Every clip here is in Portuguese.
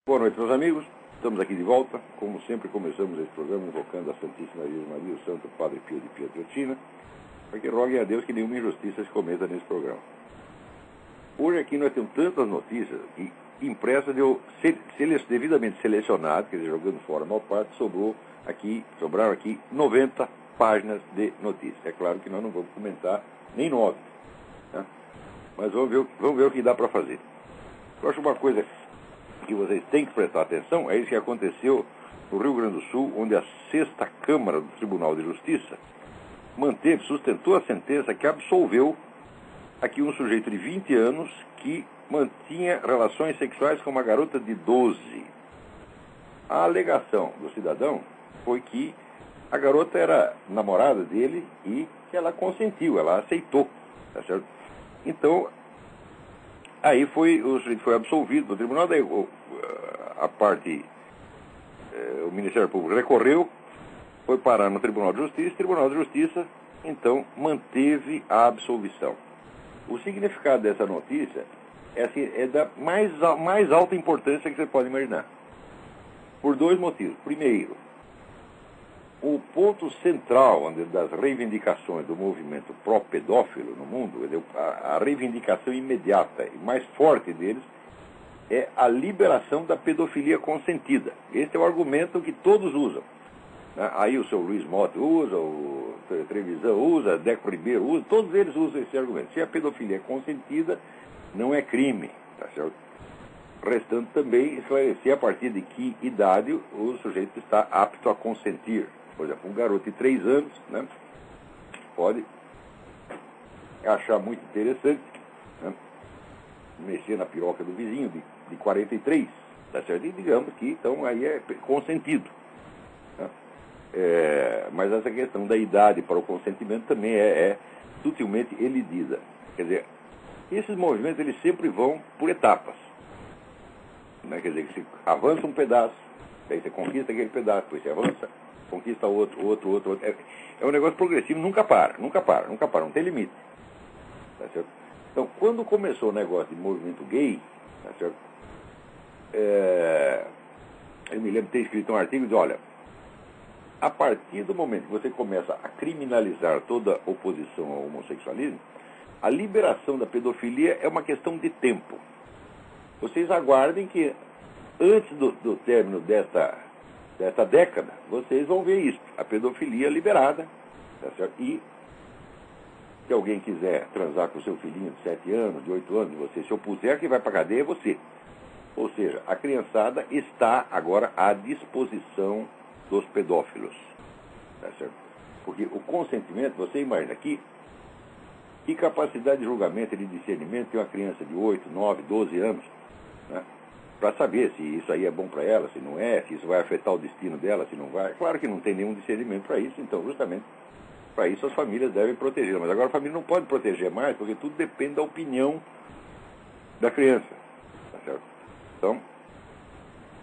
Boa noite, meus amigos. Estamos aqui de volta. Como sempre, começamos esse programa invocando a Santíssima Virgem Maria, o Santo Padre Pio de Pietrelcina, para que roguem a Deus que nenhuma injustiça se cometa nesse programa. Hoje aqui nós temos tantas notícias que impressas devidamente selecionadas, quer dizer, jogando fora a maior parte, sobraram aqui 90 páginas de notícias. É claro que nós não vamos comentar nem 9, tá? Mas vamos ver o que dá para fazer. Eu acho uma coisa que vocês têm que prestar atenção, é isso que aconteceu no Rio Grande do Sul, onde a 6ª Câmara do Tribunal de Justiça sustentou a sentença que absolveu aqui um sujeito de 20 anos que mantinha relações sexuais com uma garota de 12. A alegação do cidadão foi que a garota era namorada dele e que ela consentiu, ela aceitou, tá certo? Então, aí o sujeito foi absolvido no tribunal, daí o Ministério Público recorreu, foi parar no Tribunal de Justiça, o Tribunal de Justiça, então, manteve a absolvição. O significado dessa notícia é da mais alta importância que você pode imaginar, por dois motivos. Primeiro, o ponto central das reivindicações do movimento pró-pedófilo no mundo, a reivindicação imediata e mais forte deles, é a liberação da pedofilia consentida. Esse é o argumento que todos usam, né? Aí o seu Luiz Mota usa, o Trevisan usa, Deco Ribeiro usa, todos eles usam esse argumento. Se a pedofilia é consentida, não é crime, tá certo? Restando também esclarecer a partir de que idade o sujeito está apto a consentir. Por exemplo, um garoto de 3 anos, né, pode achar muito interessante, né, mexer na piroca do vizinho de 43, tá certo? E digamos que então aí é consentido, né? Mas essa questão da idade para o consentimento também é sutilmente elidida. Quer dizer, esses movimentos eles sempre vão por etapas, né? Quer dizer, que você avança um pedaço, daí você conquista aquele pedaço, depois você avança, conquista outro. É um negócio progressivo, nunca para, não tem limite. Tá certo? Então, quando começou o negócio de movimento gay, tá certo? Eu me lembro de ter escrito um artigo de, olha, a partir do momento que você começa a criminalizar toda oposição ao homossexualismo, a liberação da pedofilia é uma questão de tempo. Vocês aguardem que, antes do término desta década, vocês vão ver isso, a pedofilia liberada, tá certo? E se alguém quiser transar com o seu filhinho de 7 anos, de 8 anos, você se opuser, quem vai para a cadeia é você. Ou seja, a criançada está agora à disposição dos pedófilos, tá certo? Porque o consentimento, você imagina aqui, que capacidade de julgamento e de discernimento tem uma criança de 8, 9, 12 anos, né, para saber se isso aí é bom para ela, se não é, se isso vai afetar o destino dela, se não vai. Claro que não tem nenhum discernimento para isso, então justamente para isso as famílias devem proteger. Mas agora a família não pode proteger mais, porque tudo depende da opinião da criança, tá certo? Então,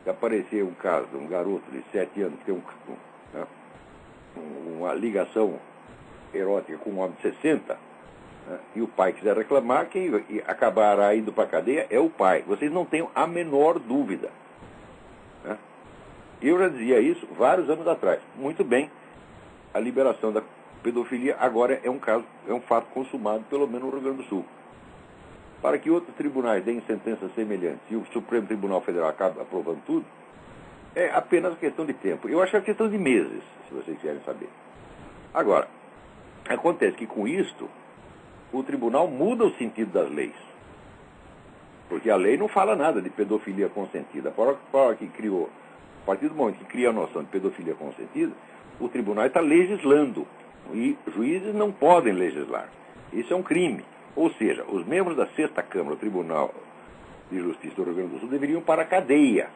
se aparecer um caso de um garoto de 7 anos que tem uma ligação erótica com um homem de 60, né, e o pai quiser reclamar, quem acabará indo para a cadeia é o pai. Vocês não tenham a menor dúvida, né? Eu já dizia isso vários anos atrás. Muito bem, a liberação da pedofilia agora é um fato consumado, pelo menos no Rio Grande do Sul. Para que outros tribunais deem sentenças semelhantes e o Supremo Tribunal Federal acabe aprovando tudo, é apenas questão de tempo. Eu acho que é questão de meses, se vocês querem saber. Agora, acontece que com isto, o tribunal muda o sentido das leis. Porque a lei não fala nada de pedofilia consentida. A partir do momento que cria a noção de pedofilia consentida, o tribunal está legislando. E juízes não podem legislar. Isso é um crime. Ou seja, os membros da 6ª Câmara do Tribunal de Justiça do Rio Grande do Sul deveriam ir para a cadeia,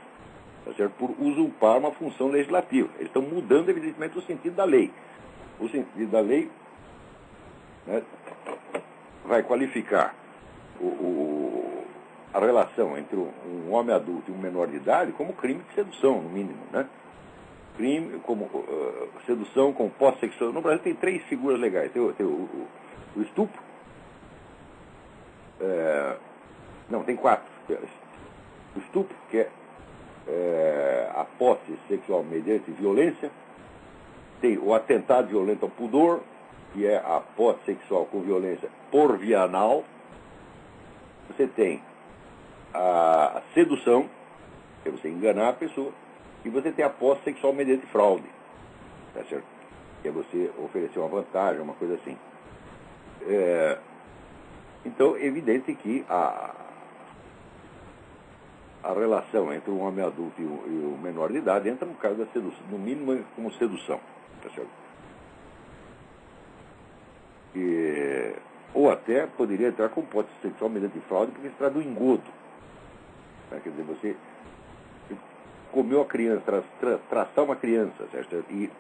tá certo? Por usurpar uma função legislativa. Eles estão mudando, evidentemente, o sentido da lei. O sentido da lei, né, vai qualificar a relação entre um homem adulto e um menor de idade como crime de sedução, no mínimo, né? Crime como sedução com posse sexual. No Brasil tem 3 figuras legais. Tem o estupro. Não, tem 4. O estupro, que é a posse sexual mediante violência, tem o atentado violento ao pudor, que é a posse sexual com violência por via anal. Você tem a sedução, que é você enganar a pessoa, e você tem a posse sexual mediante fraude, tá certo? Que é você oferecer uma vantagem, uma coisa assim. Então, é evidente que a relação entre um homem adulto e o menor de idade entra no caso da sedução, no mínimo como sedução, tá certo? Ou até poderia entrar com posse sexual mediante fraude, porque se trata do engodo. Né? Quer dizer, você comeu a criança, traçar uma criança, certo? E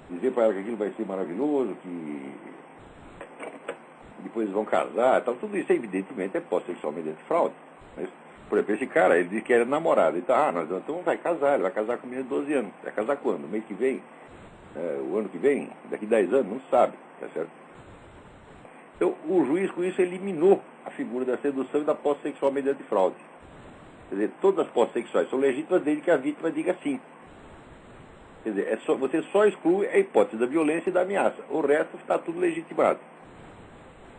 dizer para ela que aquilo vai ser maravilhoso, que depois eles vão casar, tal, tudo isso evidentemente é posse sexual mediante fraude. Mas, por exemplo, esse cara, ele diz que era namorado, então, então vai casar, ele vai casar com menina de 12 anos. Vai casar quando? No mês que vem? O ano que vem? Daqui 10 anos? Não sabe, tá certo? Então, o juiz com isso eliminou a figura da sedução e da posse sexual mediante fraude. Quer dizer, todas as posses sexuais são legítimas desde que a vítima diga sim. Quer dizer, você só exclui a hipótese da violência e da ameaça. O resto está tudo legitimado.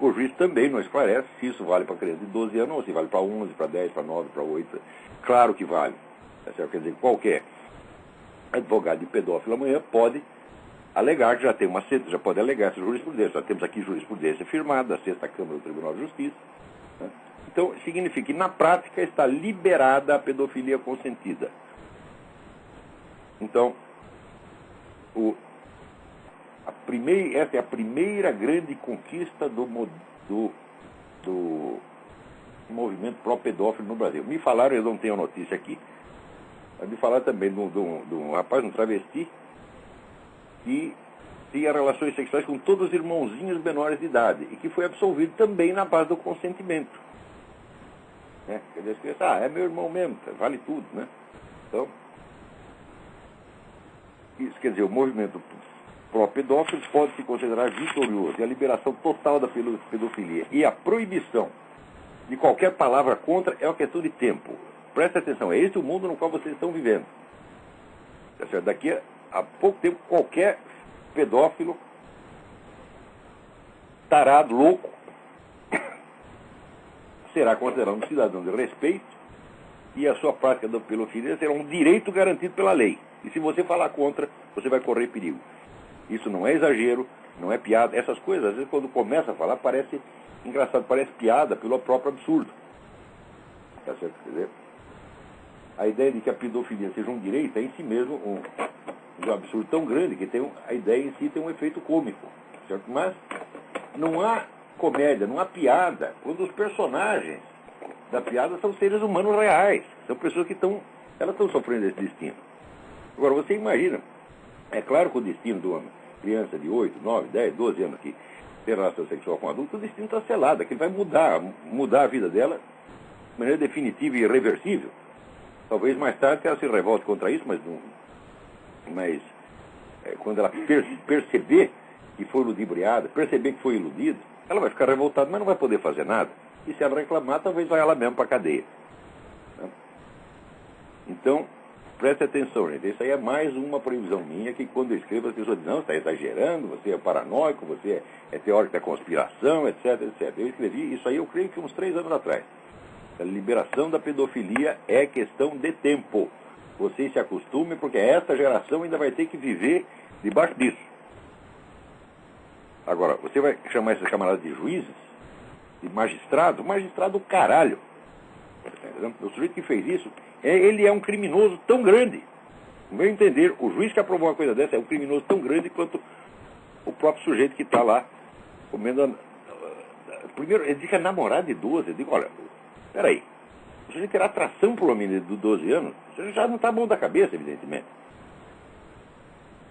O juiz também não esclarece se isso vale para criança de 12 anos ou se vale para 11, para 10, para 9, para 8. Claro que vale. Tá certo? Quer dizer, qualquer advogado de pedófilo amanhã pode alegar que já pode alegar essa jurisprudência. Já temos aqui jurisprudência firmada da 6ª Câmara do Tribunal de Justiça. Né? Então, significa que na prática está liberada a pedofilia consentida. Então, essa é a primeira grande conquista do movimento pró-pedófilo no Brasil. Me falaram, eu não tenho a notícia aqui, mas me falaram também de um rapaz, um travesti, que tinha relações sexuais com todos os irmãozinhos menores de idade e que foi absolvido também na base do consentimento. Né? Quer dizer, as crianças, é meu irmão mesmo, vale tudo, né? Então, isso quer dizer, o movimento pró-pedófilo pode se considerar vitorioso e a liberação total da pedofilia e a proibição de qualquer palavra contra é uma questão de tempo. Preste atenção, é esse o mundo no qual vocês estão vivendo. Tá certo? Daqui a pouco tempo, qualquer pedófilo, tarado, louco, será considerado um cidadão de respeito e a sua prática da pedofilia será um direito garantido pela lei. E se você falar contra, você vai correr perigo. Isso não é exagero, não é piada. Essas coisas, às vezes, quando começa a falar, parece engraçado, parece piada pelo próprio absurdo. Tá certo? Quer dizer, a ideia de que a pedofilia seja um direito é em si mesmo um absurdo tão grande que a ideia em si tem um efeito cômico. Certo? Mas não há comédia, não há piada, quando os personagens da piada são seres humanos reais. São pessoas que elas estão sofrendo esse destino. Agora, você imagina, é claro que o destino de uma criança de 8, 9, 10, 12 anos que tem relação sexual com adulto, o destino está selado, que ele vai mudar a vida dela de maneira definitiva e irreversível. Talvez mais tarde ela se revolte contra isso, mas quando ela perceber que foi ludibriada, perceber que foi iludida, ela vai ficar revoltada, mas não vai poder fazer nada. E se ela reclamar, talvez vai ela mesmo para a cadeia. Então, preste atenção, gente. Isso aí é mais uma previsão minha que quando eu escrevo as pessoas dizem, não, você está exagerando, você é paranoico, você é teórico da conspiração, etc, etc. Eu escrevi isso aí, eu creio que uns 3 anos atrás. A liberação da pedofilia é questão de tempo. Vocês se acostumem, porque esta geração ainda vai ter que viver debaixo disso. Agora, você vai chamar esses camaradas de juízes, de magistrado? Magistrado do caralho. O sujeito que fez isso, ele é um criminoso tão grande. No meu entender, o juiz que aprovou uma coisa dessa é um criminoso tão grande quanto o próprio sujeito que está lá comendo. Primeiro, ele diz que é namorado de 12. Eu digo, olha, peraí, o sujeito terá atração por uma menina de 12 anos, você já não está bom da cabeça, evidentemente.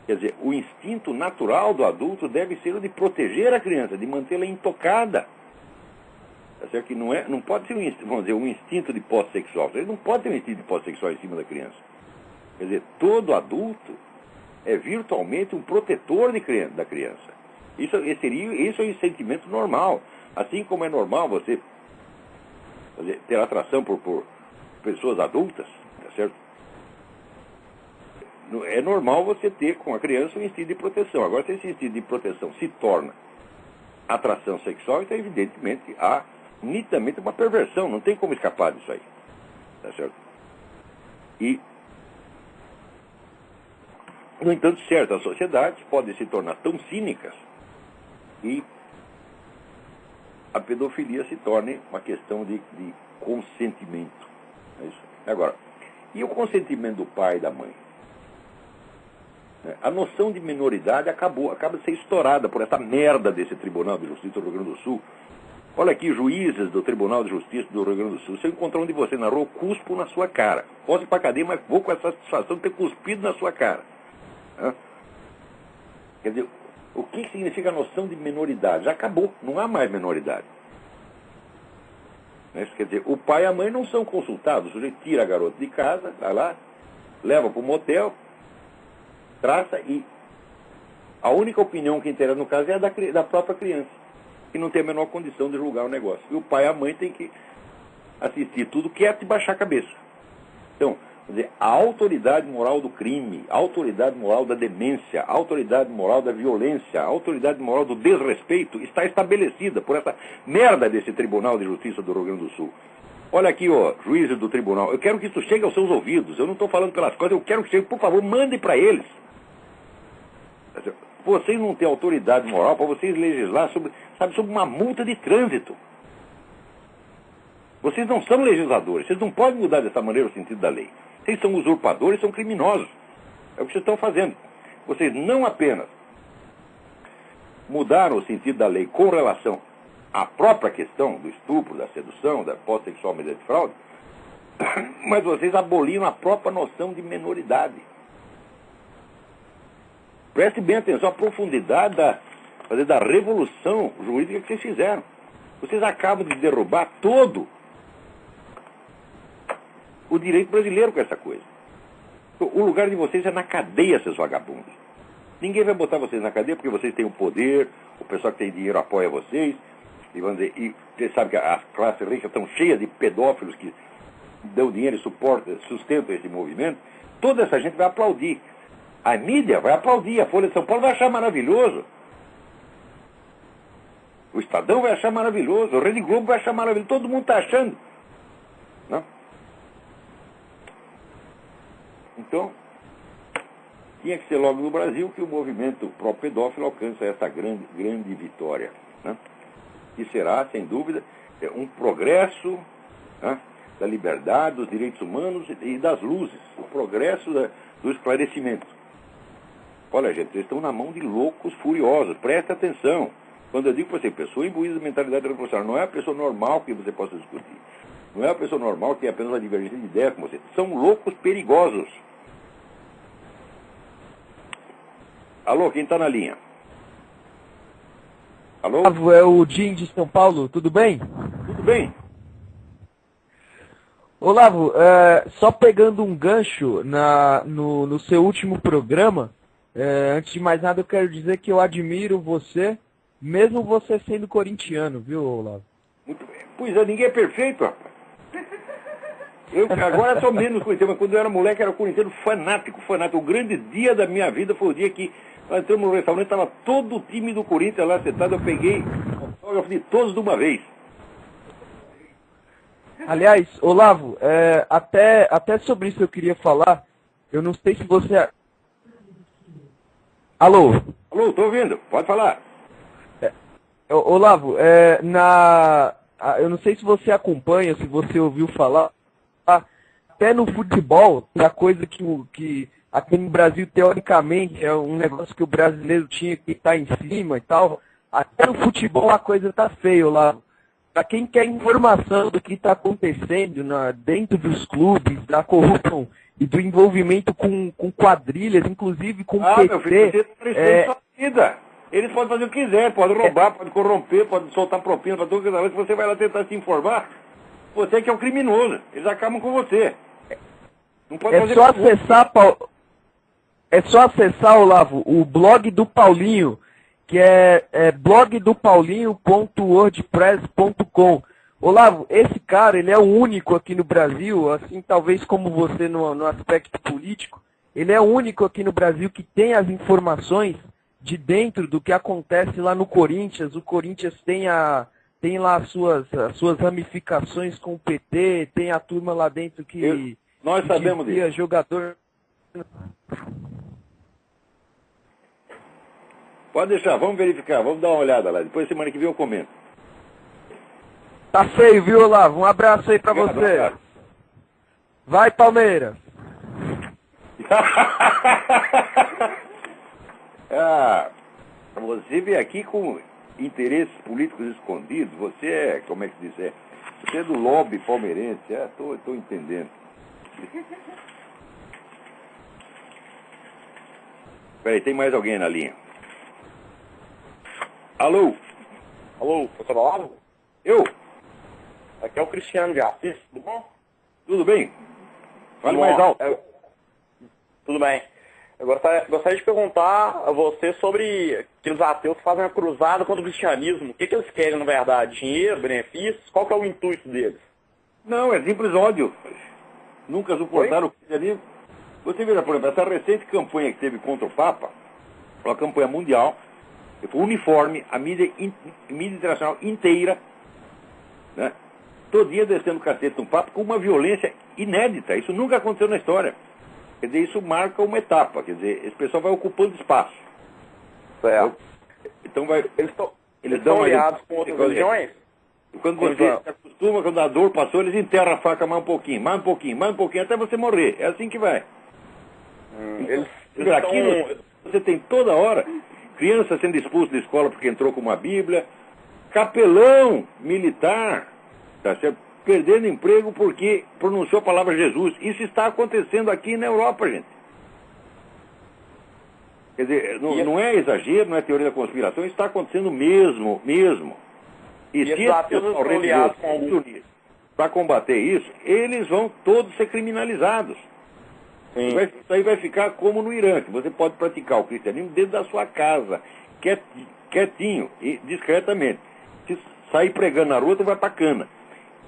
Quer dizer, o instinto natural do adulto deve ser o de proteger a criança, de mantê-la intocada. Tá certo? Que não pode ser um instinto de posse sexual. Ele não pode ter um instinto de posse sexual em cima da criança. Quer dizer, todo adulto é virtualmente um protetor da criança. Isso é um sentimento normal. Assim como é normal você ter atração por pessoas adultas, tá certo? É normal você ter com a criança um instinto de proteção. Agora, se esse instinto de proteção se torna atração sexual, então, evidentemente, há nitidamente uma perversão. Não tem como escapar disso aí. Tá certo? E, no entanto, certas sociedades podem se tornar tão cínicas e a pedofilia se torne uma questão de consentimento. É isso. Agora, e o consentimento do pai e da mãe? A noção de minoridade acaba de ser estourada por essa merda desse Tribunal de Justiça do Rio Grande do Sul. Olha aqui, juízes do Tribunal de Justiça do Rio Grande do Sul. Se eu encontrar um de você na rua, eu cuspo na sua cara. Posso ir pra cadeia, mas vou com essa satisfação de ter cuspido na sua cara. Quer dizer, o que significa a noção de minoridade? Já acabou, não há mais minoridade. Isso quer dizer, o pai e a mãe não são consultados. O sujeito tira a garota de casa, vai lá, leva para o motel, traça e a única opinião que interessa no caso é a da própria criança, que não tem a menor condição de julgar o negócio. E o pai e a mãe têm que assistir tudo quieto e baixar a cabeça. Então, quer dizer, a autoridade moral do crime, a autoridade moral da demência, a autoridade moral da violência, a autoridade moral do desrespeito está estabelecida por essa merda desse Tribunal de Justiça do Rio Grande do Sul. Olha aqui, ó, juízes do tribunal, eu quero que isso chegue aos seus ouvidos, eu não estou falando pelas coisas, eu quero que chegue, por favor, mandem para eles. Vocês não têm autoridade moral para vocês legislar sobre uma multa de trânsito. Vocês não são legisladores, vocês não podem mudar dessa maneira o sentido da lei. Vocês são usurpadores, são criminosos. É o que vocês estão fazendo. Vocês não apenas mudaram o sentido da lei com relação à própria questão do estupro, da sedução, da posse sexual mediante fraude, mas vocês aboliram a própria noção de menoridade. Preste bem atenção à profundidade da revolução jurídica que vocês fizeram. Vocês acabam de derrubar todo o direito brasileiro com essa coisa. O lugar de vocês é na cadeia, seus vagabundos. Ninguém vai botar vocês na cadeia porque vocês têm o poder, o pessoal que tem dinheiro apoia vocês, e você sabe que as classes ricas estão cheias de pedófilos que dão dinheiro e sustentam esse movimento. Toda essa gente vai aplaudir. A mídia vai aplaudir, a Folha de São Paulo vai achar maravilhoso. O Estadão vai achar maravilhoso, o Rede Globo vai achar maravilhoso, todo mundo está achando. Não? Então, tinha que ser logo no Brasil que o movimento pró-pedófilo alcança essa grande vitória. Né? Que será, sem dúvida, um progresso, né, da liberdade, dos direitos humanos e das luzes, o progresso do esclarecimento. Olha, gente, vocês estão na mão de loucos furiosos, presta atenção. Quando eu digo para você, pessoa imbuída de mentalidade revolucionária, não é a pessoa normal que você possa discutir. Não é a pessoa normal que tem apenas uma divergência de ideia com você. São loucos perigosos. Alô, quem está na linha? Alô? É o Jim de São Paulo, tudo bem? Tudo bem. Olavo, só pegando um gancho no seu último programa, antes de mais nada eu quero dizer que eu admiro você, mesmo você sendo corintiano, viu, Olavo? Muito bem. Pois é, ninguém é perfeito, rapaz. Eu agora sou menos corintiano, mas quando eu era moleque era corintiano fanático. O grande dia da minha vida foi o dia que nós entramos no restaurante, estava todo o time do Corinthians lá sentado, eu peguei autógrafo de todos de uma vez. Aliás, Olavo, até sobre isso eu queria falar, eu não sei se você... Alô? Alô, estou ouvindo, pode falar. Olavo, eu não sei se você acompanha, se você ouviu falar, até no futebol, a coisa que aqui no Brasil, teoricamente, é um negócio que o brasileiro tinha que estar em cima e tal, até no futebol a coisa tá feia, Olavo. Para quem quer informação do que está acontecendo dentro dos clubes, da corrupção e do envolvimento com quadrilhas, inclusive com PT... meu filho, você sua vida. Eles podem fazer o que quiser, podem roubar, podem corromper, podem soltar propina para todo mundo. Se você vai lá tentar se informar, você que é o criminoso. Eles acabam com você. Não pode fazer É só acessar, Olavo, o blog do Paulinho, que é blogdopaulinho.wordpress.com. Olavo, esse cara, ele é o único aqui no Brasil, assim, talvez como você no aspecto político, ele é o único aqui no Brasil que tem as informações de dentro do que acontece lá no Corinthians. O Corinthians tem lá as suas ramificações com o PT, tem a turma lá dentro nós sabemos disso. Jogador. Pode deixar, vamos verificar, vamos dar uma olhada lá. Depois, semana que vem, eu comento. Tá feio, viu, Olavo? Um abraço aí pra você. Vai, Palmeiras. Você vem aqui com interesses políticos escondidos. Você é, como é que se diz? Você é do lobby palmeirense. Tô entendendo. Peraí, tem mais alguém na linha? Alô? Alô, professor Olavo? Eu? Aqui é o Cristiano de Assis, tudo bom? Tudo bem? Fale Tudo mais bom. alto. Tudo bem. Eu gostaria de perguntar a você sobre aqueles ateus que fazem a cruzada contra o cristianismo. O que eles querem, na verdade? Dinheiro, benefícios? Qual que é o intuito deles? Não, é simples ódio. Nunca suportaram o cristianismo. Você veja, por exemplo, essa recente campanha que teve contra o Papa, uma campanha mundial, foi uniforme, a mídia internacional inteira, né? Todo dia descendo o cacete no Papa com uma violência inédita. Isso nunca aconteceu na história. Quer dizer, isso marca uma etapa. Quer dizer, esse pessoal vai ocupando espaço. Certo. Então vai... Eles estão aliados com outras religiões? Quando você se acostuma, quando a dor passou, eles enterram a faca mais um pouquinho, mais um pouquinho, mais um pouquinho, até você morrer. É assim que vai. Aqui você tem toda hora criança sendo expulso da escola porque entrou com uma Bíblia, capelão militar, tá certo? Perdendo emprego porque pronunciou a palavra Jesus. Isso está acontecendo aqui na Europa, gente. Quer dizer, não é exagero, não é teoria da conspiração, isso está acontecendo mesmo. E se esses pessoal religioso se unir para combater isso, eles vão todos ser criminalizados. Isso aí vai ficar como no Irã, que você pode praticar o cristianismo dentro da sua casa, quietinho e discretamente. Se sair pregando na rua, tu vai pra cana.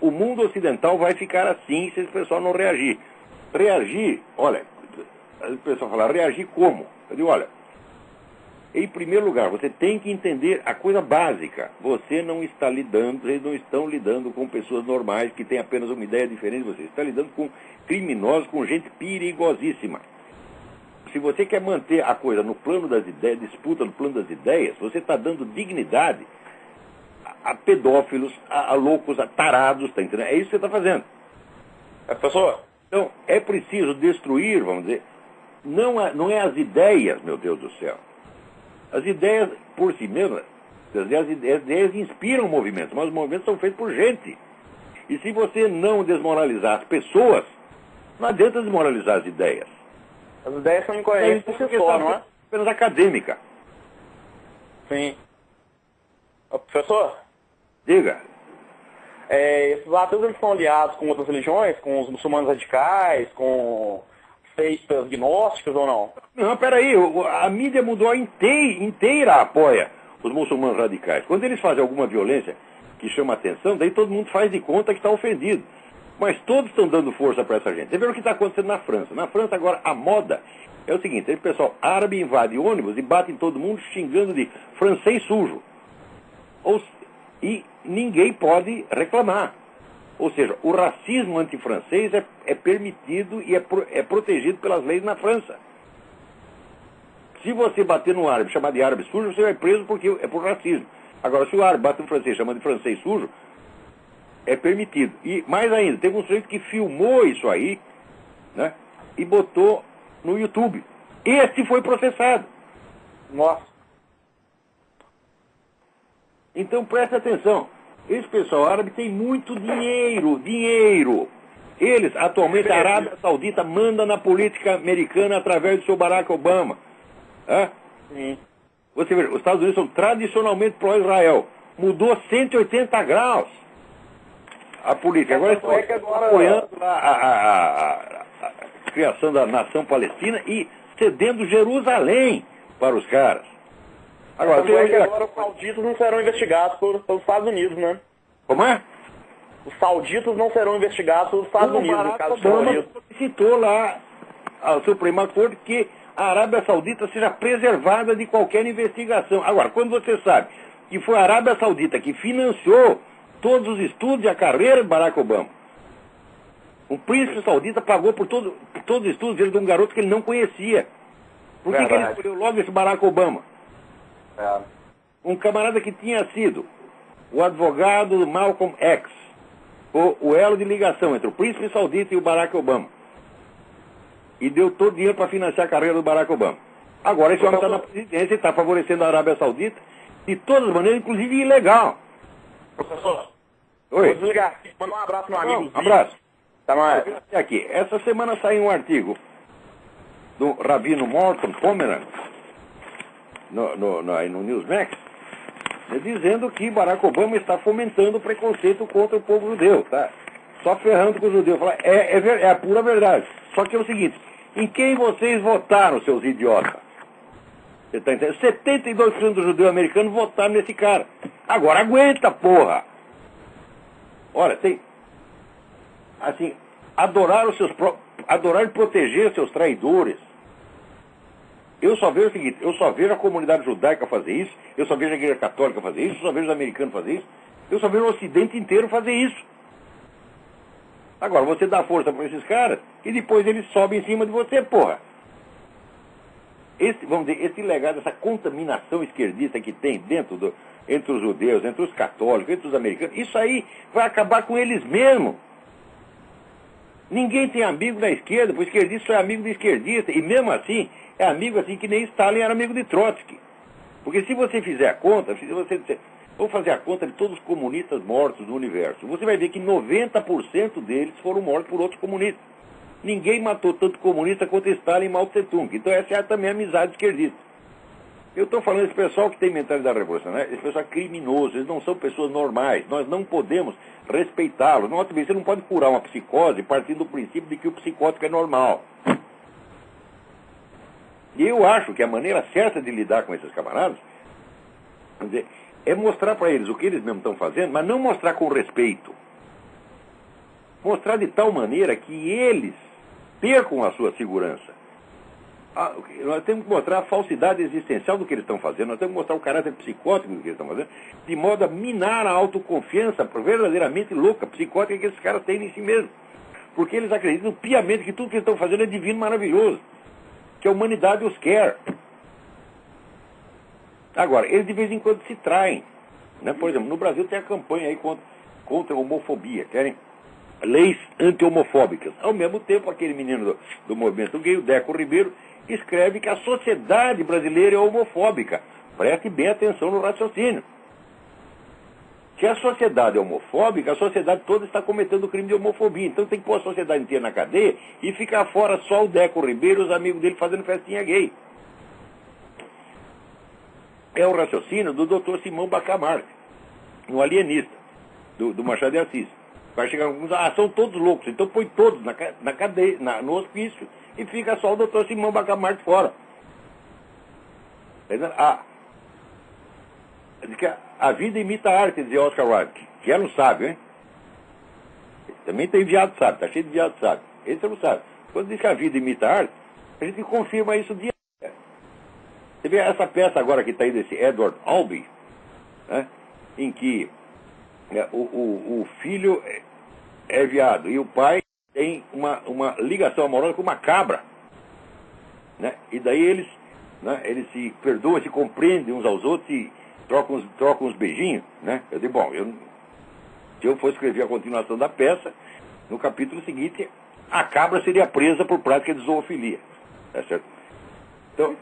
O mundo ocidental vai ficar assim se esse pessoal não reagir. Reagir, olha, o pessoal fala, reagir como? Eu digo, olha, em primeiro lugar, você tem que entender a coisa básica. Você não está lidando, eles não estão lidando com pessoas normais que têm apenas uma ideia diferente de você. Você está lidando com criminosos, com gente perigosíssima. Se você quer manter a coisa no plano das ideias, disputa no plano das ideias, você está dando dignidade a pedófilos, a loucos, a tarados, tá entendendo? É isso que você está fazendo. Professor? Então, é preciso destruir, vamos dizer, não é as ideias, meu Deus do céu. As ideias, por si mesmas, as ideias inspiram movimentos, mas os movimentos são feitos por gente. E se você não desmoralizar as pessoas, não adianta desmoralizar as ideias. As ideias são incoerentes por si só, não é? Apenas acadêmica. Sim. Professor? Diga. Esses ateus eles são aliados com outras religiões, com os muçulmanos radicais, com seitas gnósticas ou não? Não, peraí, a mídia mundial inteira apoia os muçulmanos radicais. Quando eles fazem alguma violência que chama atenção, daí todo mundo faz de conta que está ofendido. Mas todos estão dando força para essa gente. Você vê o que está acontecendo na França. Na França agora a moda é o seguinte, esse pessoal árabe invade ônibus e bate em todo mundo xingando de francês sujo. E ninguém pode reclamar. Ou seja, o racismo antifrancês é permitido e é protegido pelas leis na França. Se você bater no árabe, chamar de árabe sujo, você vai preso porque é por racismo. Agora, se o árabe bate no francês, chamando de francês sujo, é permitido. E mais ainda, teve um sujeito que filmou isso aí, né, e botou no YouTube. Este foi processado. Nossa. Então preste atenção. Esse pessoal árabe tem muito dinheiro. Eles, atualmente, a Arábia Saudita manda na política americana através do seu Barack Obama. Sim. Você vê, os Estados Unidos são tradicionalmente pró-Israel. Mudou 180 graus a política. Agora estão apoiando a criação da nação palestina e cedendo Jerusalém para os caras. Agora os sauditas não serão investigados pelos Estados Unidos, né? Como é? os sauditas não serão investigados pelos Estados Unidos no caso de terrorismo. Citou lá a Suprema Corte que a Arábia Saudita seja preservada de qualquer investigação. Agora, quando você sabe que foi a Arábia Saudita que financiou todos os estudos e a carreira de Barack Obama, o príncipe saudita pagou por todos os estudos dele de um garoto que ele não conhecia. Por que ele escolheu logo esse Barack Obama? Um camarada que tinha sido o advogado do Malcolm X, o elo de ligação entre o príncipe saudita e o Barack Obama. E deu todo o dinheiro para financiar a carreira do Barack Obama. Agora esse homem está na presidência e está favorecendo a Arábia Saudita de todas as maneiras, inclusive ilegal. Professor, oi. Vou desligar. Manda um abraço, meu amigo. Um abraço. Tá mais. Aqui. Essa semana saiu um artigo do Rabino Morton Pomeranz no Newsmax, dizendo que Barack Obama está fomentando o preconceito contra o povo judeu, tá? Só ferrando com os judeus. É a pura verdade. Só que é o seguinte, em quem vocês votaram, seus idiotas? Você tá entendendo? 72% dos judeus americanos votaram nesse cara. Agora aguenta, porra! Olha, tem... Assim, adorar e proteger seus traidores. Eu só vejo o seguinte, eu só vejo a comunidade judaica fazer isso, eu só vejo a igreja católica fazer isso, eu só vejo os americanos fazer isso, eu só vejo o ocidente inteiro fazer isso. Agora, você dá força para esses caras e depois eles sobem em cima de você, porra. Vamos dizer, esse legado, essa contaminação esquerdista que tem entre os judeus, entre os católicos, entre os americanos, isso aí vai acabar com eles mesmos. Ninguém tem amigo da esquerda, porque o esquerdista só é amigo do esquerdista, e mesmo assim, é amigo assim que nem Stalin era amigo de Trotsky. Porque se você fizer a conta, vamos fazer a conta de todos os comunistas mortos do universo, você vai ver que 90% deles foram mortos por outros comunistas. Ninguém matou tanto comunista quanto Stalin e Mao Tse-tung. Então essa é também a amizade esquerdista. Eu estou falando desse pessoal que tem mentalidade revolucionária, esse pessoal é criminoso, eles não são pessoas normais, nós não podemos respeitá-los. Você não pode curar uma psicose partindo do princípio de que o psicótico é normal. E eu acho que a maneira certa de lidar com esses camaradas, vamos dizer, é mostrar para eles o que eles mesmos estão fazendo, mas não mostrar com respeito. Mostrar de tal maneira que eles percam a sua segurança. Nós temos que mostrar a falsidade existencial do que eles estão fazendo, nós temos que mostrar o caráter psicótico do que eles estão fazendo, de modo a minar a autoconfiança verdadeiramente louca, psicótica que esses caras têm em si mesmos. Porque eles acreditam piamente que tudo que eles estão fazendo é divino, maravilhoso, que a humanidade os quer. Agora, eles de vez em quando se traem. Né? Por exemplo, no Brasil tem a campanha aí contra a homofobia, querem leis anti-homofóbicas. Ao mesmo tempo, aquele menino do movimento gay, o Deco Ribeiro, escreve que a sociedade brasileira é homofóbica. Preste bem atenção no raciocínio. Se a sociedade é homofóbica, a sociedade toda está cometendo crime de homofobia. Então tem que pôr a sociedade inteira na cadeia e ficar fora só o Deco Ribeiro e os amigos dele fazendo festinha gay. É o raciocínio do Dr. Simão Bacamarte, um alienista, do Machado de Assis. Vai chegar alguns, são todos loucos, então põe todos na cadeia, no hospício, e fica só o Dr. Simão Bacamarte fora. A vida imita a arte, dizia Oscar Wilde, que era um sábio, hein? Também tem viado sábio, tá cheio de viado sábio. Esse é um sábio. Quando diz que a vida imita a arte, a gente confirma isso dia. Você vê essa peça agora que está aí desse Edward Albee, né, em que o filho é viado e o pai tem uma ligação amorosa com uma cabra. Né, e daí eles se perdoam, se compreendem uns aos outros e trocam uns beijinhos. Né? Eu digo, bom, se eu for escrever a continuação da peça, no capítulo seguinte, a cabra seria presa por prática de zoofilia. Tá certo? Então,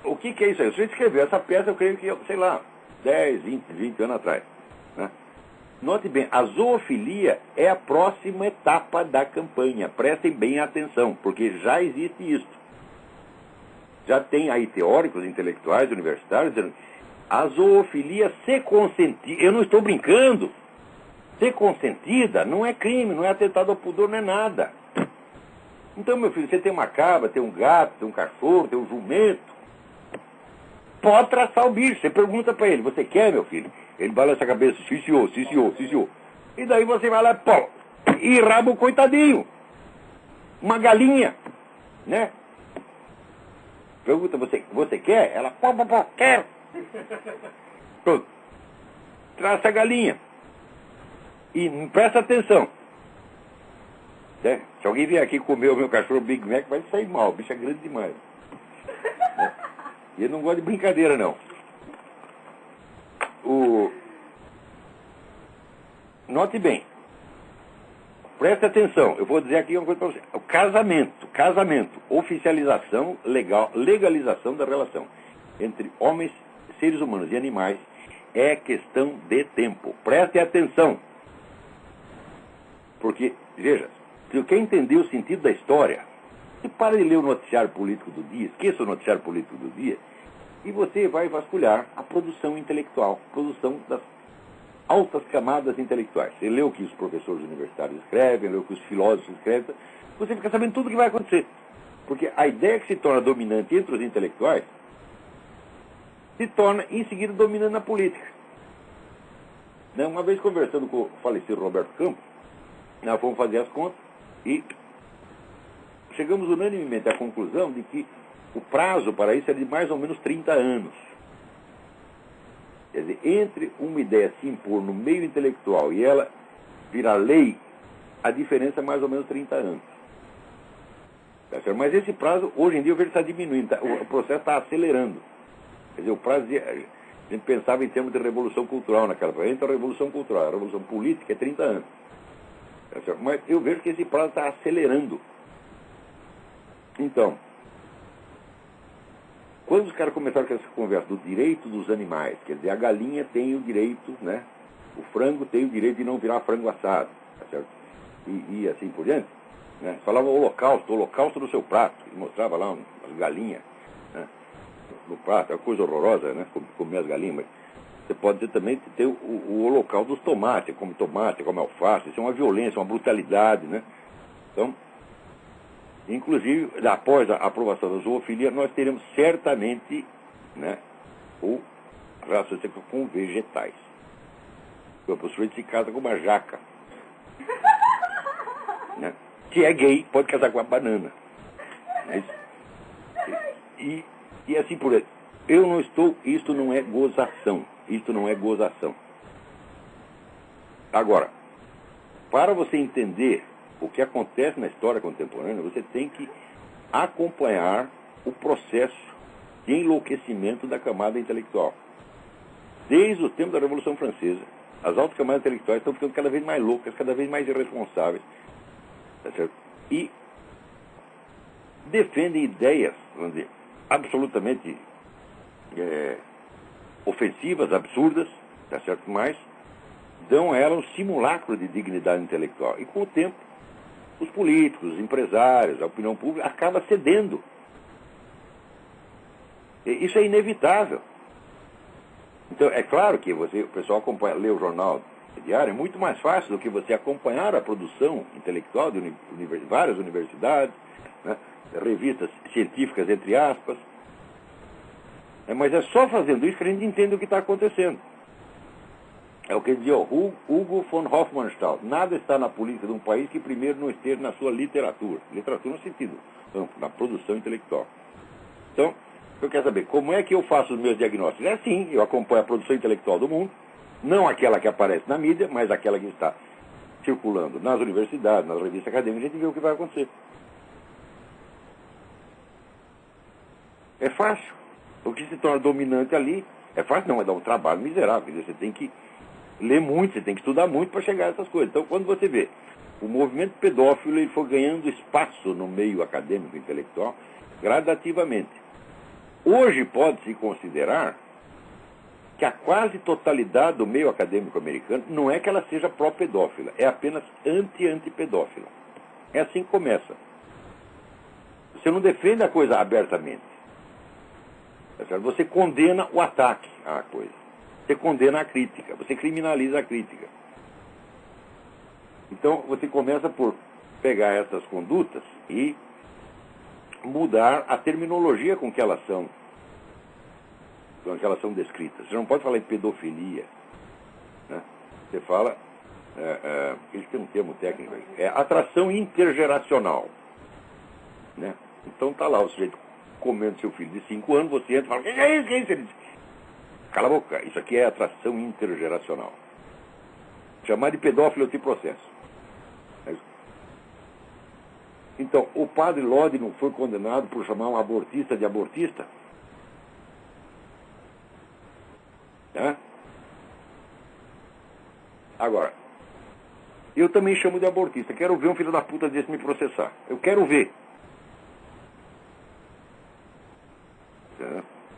o que é isso aí? Se eu escrever essa peça, eu creio que, sei lá, 10, 20 anos atrás. Né? Note bem, a zoofilia é a próxima etapa da campanha. Prestem bem atenção, porque já existe isso. Já tem aí teóricos, intelectuais, universitários, dizendo a zoofilia ser consentida, eu não estou brincando, ser consentida não é crime, não é atentado ao pudor, não é nada. Então, meu filho, você tem uma cabra, tem um gato, tem um cachorro, tem um jumento, pode traçar o bicho. Você pergunta para ele, você quer, meu filho? Ele balança a cabeça, sim senhor, sim senhor, sim senhor. E daí você vai lá, pô, e rabo coitadinho. Uma galinha, né? Pergunta, você quer? Ela, pô, quero. Pronto. Traz a galinha. E presta atenção. Né? Se alguém vier aqui comer o meu cachorro Big Mac, vai sair mal. O bicho é grande demais. Né? E ele não gosta de brincadeira, não. Note bem. Preste atenção. Eu vou dizer aqui uma coisa para você. O casamento, oficialização, legalização da relação entre homens, seres humanos e animais é questão de tempo. Preste atenção. Porque, veja, se você quer entender o sentido da história, você para de ler o noticiário político do dia, esqueça o noticiário político do dia, e você vai vasculhar a produção intelectual, produção das altas camadas intelectuais. Você lê o que os professores universitários escrevem, lê o que os filósofos escrevem, você fica sabendo tudo o que vai acontecer. Porque a ideia que se torna dominante entre os intelectuais se torna, em seguida, dominante na política. Uma vez conversando com o falecido Roberto Campos, nós fomos fazer as contas e chegamos unanimemente à conclusão de que o prazo para isso é de mais ou menos 30 anos. Quer dizer, entre uma ideia se impor no meio intelectual e ela virar lei, a diferença é mais ou menos 30 anos. Tá certo? Mas esse prazo, hoje em dia, eu vejo que está diminuindo, o processo está acelerando. Quer dizer, o prazo, a gente pensava em termos de revolução cultural naquela época. Entra a revolução cultural, a revolução política é 30 anos. Tá certo? Mas eu vejo que esse prazo está acelerando. Então, quando os caras começaram com essa conversa do direito dos animais, quer dizer, a galinha tem o direito, né? O frango tem o direito de não virar frango assado, tá certo? E assim por diante, né? Falava o holocausto do seu prato, e mostrava lá as galinhas, né? No prato, é uma coisa horrorosa, né? Comer as galinhas, mas você pode também ter o holocausto dos tomates, come tomate, come alface, isso é uma violência, uma brutalidade, né? Então, inclusive, após a aprovação da zoofilia, nós teremos certamente, né, o relação sexual com vegetais. O sujeito se casa com uma jaca, né, que é gay, pode casar com uma banana. Né, e assim por aí. Isto não é gozação. Isto não é gozação. Agora, para você entender o que acontece na história contemporânea, você tem que acompanhar o processo de enlouquecimento da camada intelectual. Desde o tempo da Revolução Francesa, as altas camadas intelectuais estão ficando cada vez mais loucas, cada vez mais irresponsáveis, tá certo? E defendem ideias, vamos dizer, absolutamente ofensivas, absurdas, tá certo? Mas dão a ela um simulacro de dignidade intelectual. E com o tempo, os políticos, os empresários, a opinião pública acaba cedendo. E isso é inevitável. Então, é claro que o pessoal lê o jornal diário, é muito mais fácil do que você acompanhar a produção intelectual de várias universidades, né, revistas científicas, entre aspas. Mas é só fazendo isso que a gente entende o que está acontecendo. É o que dizia Hugo von Hofmannsthal. Nada está na política de um país que primeiro não esteja na sua literatura. Literatura no sentido, na produção intelectual. Então, eu quero saber, como é que eu faço os meus diagnósticos? É assim, eu acompanho a produção intelectual do mundo, não aquela que aparece na mídia, mas aquela que está circulando nas universidades, nas revistas acadêmicas, a gente vê o que vai acontecer. É fácil. O que se torna dominante ali, é fácil não, é dar um trabalho miserável. Quer dizer, você tem que ler muito, você tem que estudar muito para chegar a essas coisas. Então, quando você vê o movimento pedófilo, ele foi ganhando espaço no meio acadêmico intelectual gradativamente. Hoje pode-se considerar que a quase totalidade do meio acadêmico americano não é que ela seja pró-pedófila, é apenas anti-antipedófila. É assim que começa. Você não defende a coisa abertamente. Você condena o ataque à coisa. Você condena a crítica. Você criminaliza a crítica. Então, você começa por pegar essas condutas e mudar a terminologia com que elas são descritas. Você não pode falar em pedofilia, né? Você fala eles têm um termo técnico aí, é atração intergeracional. Né? Então tá lá o sujeito comendo seu filho de 5 anos, você entra e fala, que é isso, que é isso? Ele diz, cala a boca, isso aqui é atração intergeracional. Chamar de pedófilo eu te processo. Então, o padre Lodi não foi condenado por chamar um abortista de abortista? Né? Agora, eu também chamo de abortista. Quero ver um filho da puta desse me processar. Eu quero ver.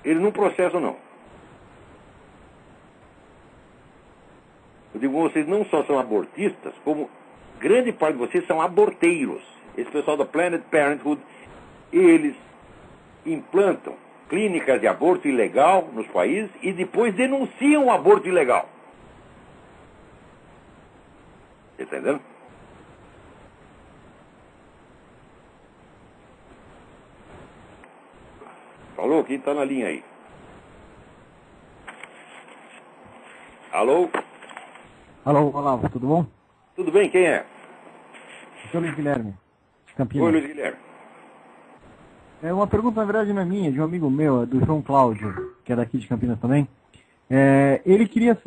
Eles não processam, não. Eu digo, vocês não só são abortistas, como grande parte de vocês são aborteiros. Esse pessoal da Planned Parenthood, eles implantam clínicas de aborto ilegal nos países e depois denunciam o aborto ilegal. Entendendo? Falou? Quem está na linha aí? Alô? Alô, Olavo, tudo bom? Tudo bem? Quem é? Sou Luiz Guilherme, de Campinas. Oi, Luiz Guilherme. É uma pergunta, na verdade, não é minha, de um amigo meu, do João Cláudio, que é daqui de Campinas também. Ele queria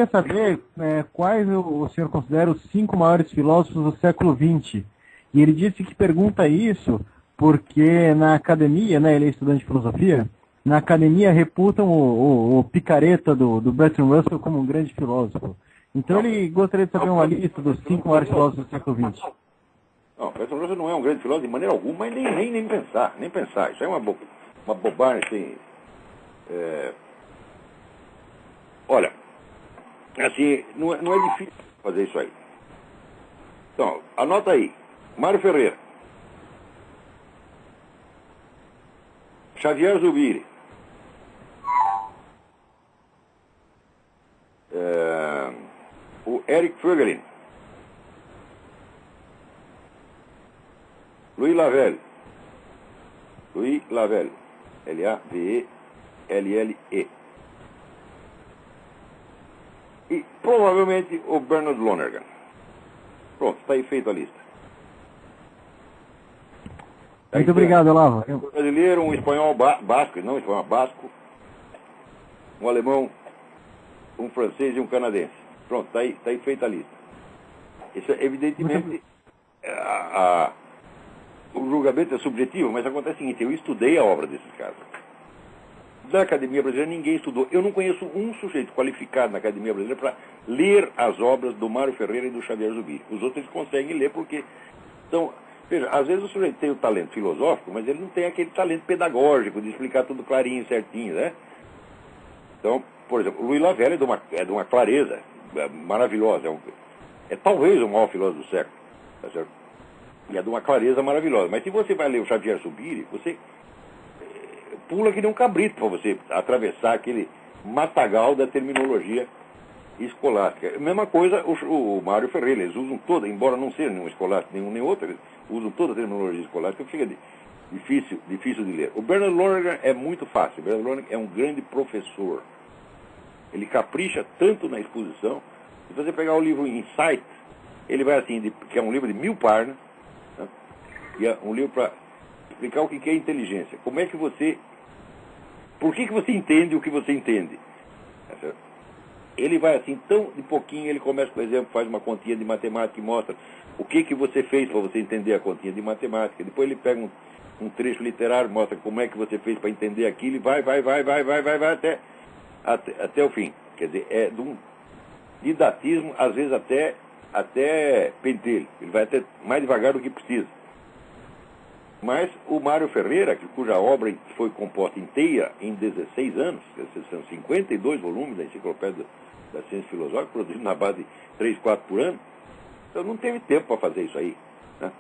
saber quais o senhor considera os 5 maiores filósofos do século XX. E ele disse que pergunta isso porque na academia, né, ele é estudante de filosofia, na academia reputam o picareta do Bertrand Russell como um grande filósofo. Então ele gostaria de saber uma lista dos 5 maiores filósofos do século XX. Não, Bertrand Russell não é um grande filósofo de maneira alguma, mas nem pensar. Isso é uma bobagem, assim. Olha, assim, não é difícil fazer isso aí. Então, anota aí. Mário Ferreira. Xavier Zubiri. O Eric Voegelin. Louis Lavelle. L-A-V-E-L-L-E. E provavelmente o Bernard Lonergan. Pronto, está aí feita a lista. Muito obrigado, Olavo. Um brasileiro, um espanhol basco, não espanhol, basco, um alemão, um francês e um canadense. Pronto, está aí feita a lista. Isso, evidentemente, o julgamento é subjetivo, mas acontece o seguinte, eu estudei a obra desses caras. Da Academia Brasileira ninguém estudou. Eu não conheço um sujeito qualificado na Academia Brasileira para ler as obras do Mário Ferreira e do Xavier Zubiri. Os outros eles conseguem ler porque... Então, veja, às vezes o sujeito tem o talento filosófico, mas ele não tem aquele talento pedagógico de explicar tudo clarinho, certinho, né? Então, por exemplo, o Louis Lavelle é de uma clareza maravilhosa. É talvez o maior filósofo do século. Tá certo? E é de uma clareza maravilhosa. Mas se você vai ler o Xavier Zubiri, você pula que nem um cabrito para você atravessar aquele matagal da terminologia escolástica. A mesma coisa o Mário Ferreira, eles usam toda, embora não seja nenhum escolástico, nenhum nem outro, eles usam toda a terminologia escolástica, fica difícil de ler. O Bernard Lonergan é muito fácil. O Bernard Lonergan é um grande professor. Ele capricha tanto na exposição. Se você pegar o livro Insight, ele vai assim, que é um livro de 1000 páginas, né? E é um livro para explicar o que é inteligência. Como é que você... Por que você entende o que você entende? Tá certo? Ele vai assim, tão de pouquinho, ele começa, por exemplo, faz uma continha de matemática e mostra o que você fez para você entender a continha de matemática. Depois ele pega um trecho literário, mostra como é que você fez para entender aquilo e vai até o fim. Quer dizer, é de um didatismo, às vezes até pentelho. Ele vai até mais devagar do que precisa. Mas o Mário Ferreira, cuja obra foi composta inteira em 16 anos, são 52 volumes da Enciclopédia da Ciência Filosófica, produzido na base de 3, 4 por ano, então não teve tempo para fazer isso aí. Né?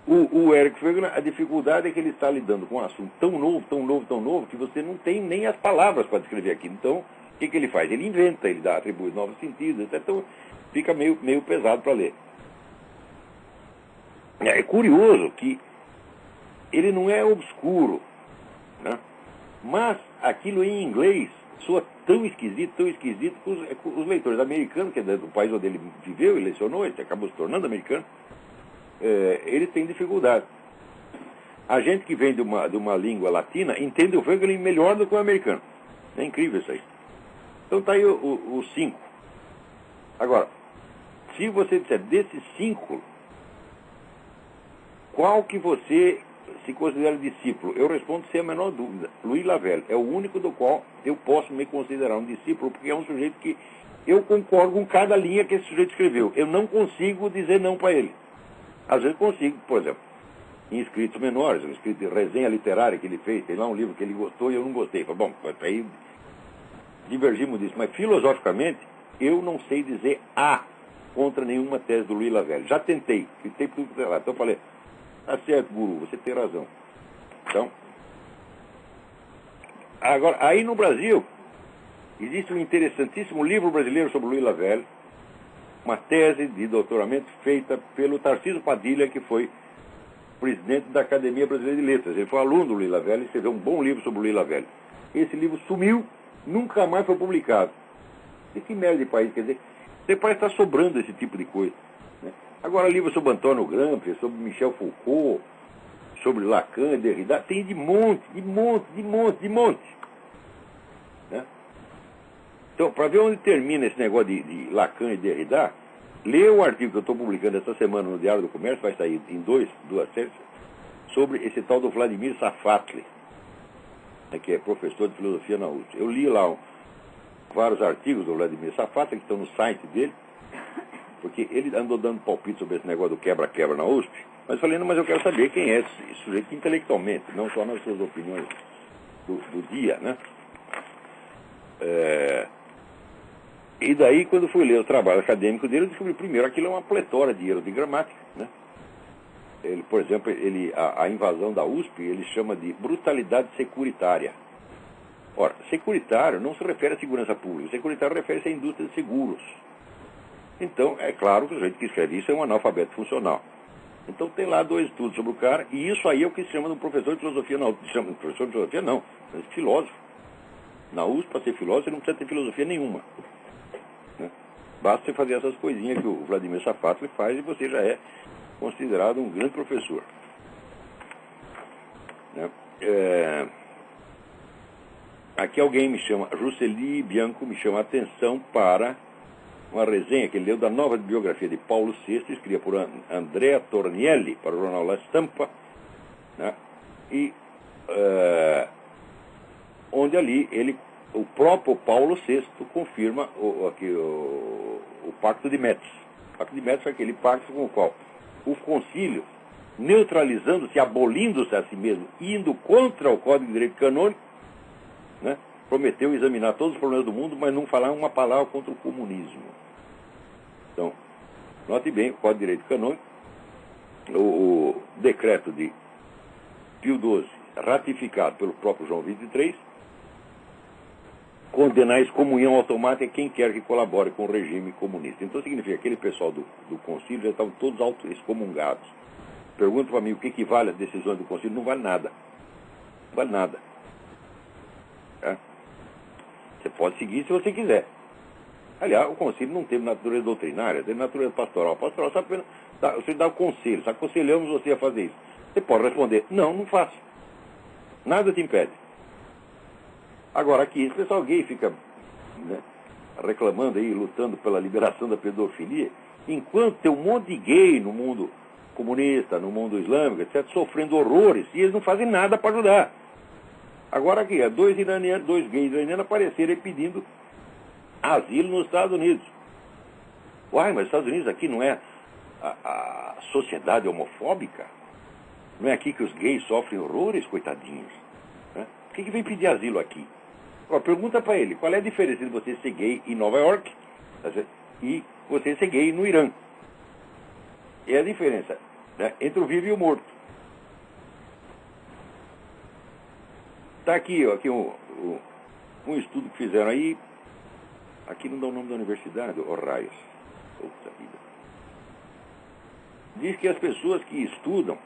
O Eric Voegelin, a dificuldade é que ele está lidando com um assunto tão novo, que você não tem nem as palavras para descrever aquilo. Então, o que ele faz? Ele inventa, ele atribui novos sentidos, etc. Então fica meio pesado para ler. É curioso que ele não é obscuro, né? Mas aquilo em inglês soa tão esquisito que os leitores americanos, que é do país onde ele viveu e lecionou, ele acabou se tornando americano, ele tem dificuldade. A gente que vem de uma língua latina entende o Voegelin melhor do que o americano. É incrível isso aí. Então está aí os 5. Agora, se você disser desses 5, qual que você se considera discípulo? Eu respondo sem a menor dúvida. Louis Lavelle é o único do qual eu posso me considerar um discípulo, porque é um sujeito que eu concordo com cada linha que esse sujeito escreveu. Eu não consigo dizer não para ele. Às vezes consigo, por exemplo, em escritos menores, um escrito de resenha literária que ele fez, tem lá um livro que ele gostou e eu não gostei. Falei, bom, aí divergimos disso, mas filosoficamente eu não sei dizer A contra nenhuma tese do Louis Lavelle. Já tentei por tudo que lá. Então eu falei, tá certo, guru, você tem razão. Então, agora, aí no Brasil, existe um interessantíssimo livro brasileiro sobre Louis Lavelle, uma tese de doutoramento feita pelo Tarcísio Padilha, que foi presidente da Academia Brasileira de Letras. Ele foi aluno do Louis Lavelle e escreveu um bom livro sobre o Louis Lavelle. Esse livro sumiu, nunca mais foi publicado. E que merda de país, quer dizer, você parece estar sobrando esse tipo de coisa. Né? Agora, livro sobre Antônio Gramsci, sobre Michel Foucault, sobre Lacan, Derrida, tem de monte. Né? Então, para ver onde termina esse negócio de Lacan e Derrida, lê o artigo que eu estou publicando essa semana no Diário do Comércio, vai sair em duas séries, sobre esse tal do Vladimir Safatli, né, que é professor de filosofia na USP. Eu li lá vários artigos do Vladimir Safatli, que estão no site dele, porque ele andou dando palpite sobre esse negócio do quebra-quebra na USP, mas eu falei, não, mas eu quero saber quem é esse sujeito intelectualmente, não só nas suas opiniões do dia, né? E daí, quando fui ler o trabalho acadêmico dele, eu descobri, primeiro, aquilo é uma pletora de erros de gramática, né? Ele, por exemplo, a invasão da USP, ele chama de brutalidade securitária. Ora, securitário não se refere à segurança pública, securitário refere-se à indústria de seguros. Então, é claro que o sujeito que escreve isso é um analfabeto funcional. Então, tem lá 2 estudos sobre o cara, e isso aí é o que se chama de um professor de filosofia, não, chama de professor de filosofia não, mas de filósofo. Na USP, para ser filósofo, você não precisa ter filosofia nenhuma. Né? Basta você fazer essas coisinhas que o Vladimir Safatli faz e você já é considerado um grande professor. Né? Aqui alguém me chama, Jusceli Bianco me chama a atenção para uma resenha que ele leu da nova biografia de Paulo VI, escrita por Andrea Tornielli, para o jornal La Stampa, né? E onde ali o próprio Paulo VI confirma o Pacto de Metz. O Pacto de Metz foi aquele pacto com o qual o concílio, neutralizando-se, abolindo-se a si mesmo, indo contra o Código de Direito Canônico, né, prometeu examinar todos os problemas do mundo, mas não falar uma palavra contra o comunismo. Então, note bem, o Código de Direito Canônico, o decreto de Pio XII, ratificado pelo próprio João XXIII, condenar a excomunhão automática quem quer que colabore com o regime comunista. Então significa que aquele pessoal do concílio já estavam todos auto-excomungados. Pergunta para mim o que vale as decisões do concílio, não vale nada. Não vale nada. É? Você pode seguir se você quiser. Aliás, o concílio não teve natureza doutrinária, teve natureza pastoral. Pastoral só apenas você dá o conselho, só aconselhamos você a fazer isso. Você pode responder, não faço. Nada te impede. Agora aqui, esse pessoal gay fica, né, reclamando aí, lutando pela liberação da pedofilia, enquanto tem um monte de gay no mundo comunista, no mundo islâmico, etc., sofrendo horrores, e eles não fazem nada para ajudar. Agora aqui, 2 gays iranianos apareceram pedindo asilo nos Estados Unidos. Uai, mas os Estados Unidos aqui não é a sociedade homofóbica? Não é aqui que os gays sofrem horrores, coitadinhos? Né? Por que vem pedir asilo aqui? Agora, pergunta para ele, qual é a diferença de você ser gay em Nova York e você ser gay no Irã? É a diferença, né, entre o vivo e o morto. Está aqui, ó, um estudo que fizeram aí. Aqui não dá o nome da universidade, raios. Puta vida. Diz que as pessoas que estudam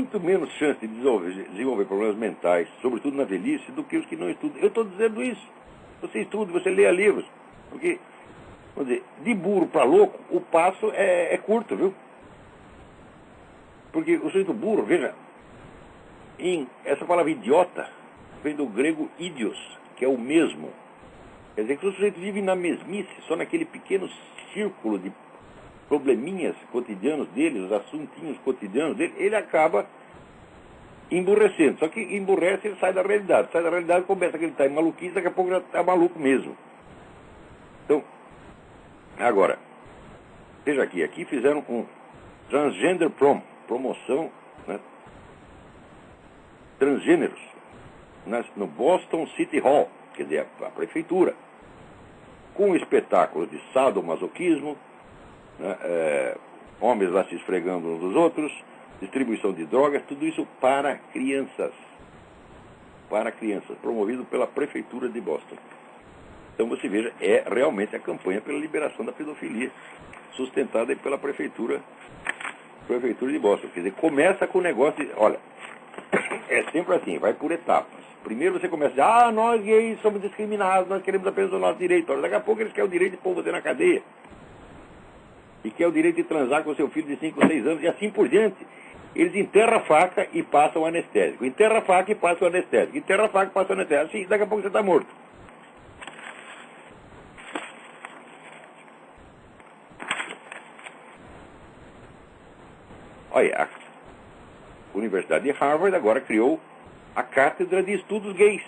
muito menos chance de desenvolver problemas mentais, sobretudo na velhice, do que os que não estudam. Eu estou dizendo isso. Você estuda, você lê livros. Porque, vamos dizer, de burro para louco, o passo é curto, viu? Porque o sujeito burro, veja, essa palavra idiota vem do grego idios, que é o mesmo. Quer dizer que o sujeito vive na mesmice, só naquele pequeno círculo de probleminhas cotidianos dele, os assuntinhos cotidianos dele, ele acaba emburrecendo. Só que emburrece, ele sai da realidade. Sai da realidade, começa que ele está em maluquice, daqui a pouco já está maluco mesmo. Então, agora, veja aqui fizeram um transgender promoção, né, transgêneros, no Boston City Hall, quer dizer, a prefeitura, com espetáculos de sadomasoquismo, né, homens lá se esfregando uns dos outros, distribuição de drogas, tudo isso para crianças, promovido pela prefeitura de Boston. Então você veja, é realmente a campanha pela liberação da pedofilia, sustentada pela prefeitura de Boston. Quer dizer, começa com o negócio de, olha, é sempre assim, vai por etapas. Primeiro você começa a dizer, nós gays somos discriminados, nós queremos apenas o nosso direito. Olha, daqui a pouco eles querem o direito de pôr você na cadeia. E quer o direito de transar com seu filho de 5 ou 6 anos, e assim por diante. Eles enterram a faca e passam o anestésico. Enterra a faca e passam o anestésico. Enterra a faca e passam o anestésico. Assim, daqui a pouco você está morto. Olha, a Universidade de Harvard agora criou a Cátedra de Estudos Gays.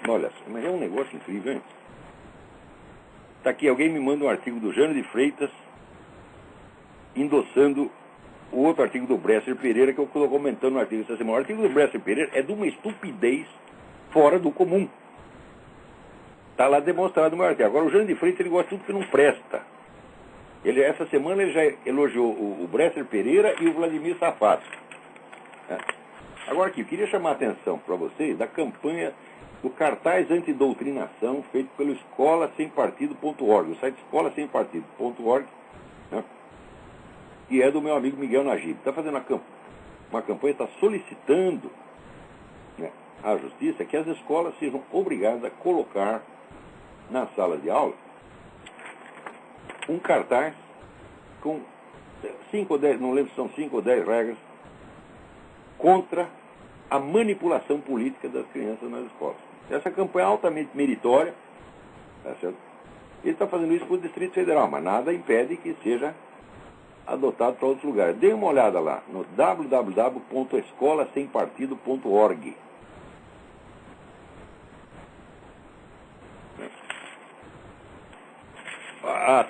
Olha, mas é um negócio incrível, hein? Está aqui, alguém me manda um artigo do Jânio de Freitas endossando o outro artigo do Bresser Pereira que eu estou comentando no artigo essa semana. O artigo do Bresser Pereira é de uma estupidez fora do comum. Está lá demonstrado no meu artigo. Agora, o Jânio de Freitas, ele gosta de tudo que não presta. Essa semana ele já elogiou o Bresser Pereira e o Vladimir Safato. Agora aqui, eu queria chamar a atenção para vocês da campanha do cartaz antidoutrinação feito pelo escolasempartido.org, o site escolasempartido.org, né, que é do meu amigo Miguel Najib. Está fazendo uma campanha, está solicitando, né, à justiça que as escolas sejam obrigadas a colocar na sala de aula um cartaz com 5 ou 10, não lembro se são 5 ou 10 regras contra a manipulação política das crianças nas escolas. Essa campanha é altamente meritória, tá certo? Ele está fazendo isso para o Distrito Federal, mas nada impede que seja adotado para outros lugares. Dê uma olhada lá no www.escolasempartido.org.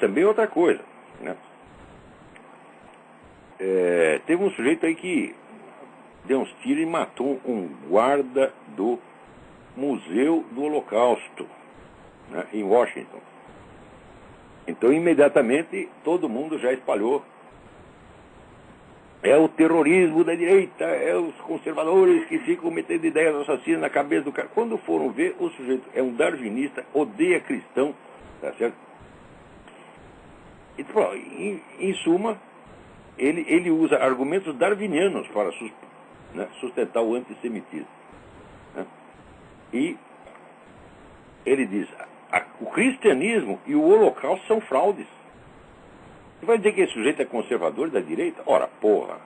Também outra coisa, né? Teve um sujeito aí que deu uns tiros e matou um guarda do Museu do Holocausto, né, em Washington. Então, imediatamente, todo mundo já espalhou. É o terrorismo da direita, é os conservadores que ficam metendo ideias assassinas na cabeça do cara. Quando foram ver, o sujeito é um darwinista, odeia cristão, tá certo? E, em suma, ele usa argumentos darwinianos para sustentar o antissemitismo. Né? E ele diz, o cristianismo e o holocausto são fraudes. Você vai dizer que esse sujeito é conservador da direita? Ora, porra.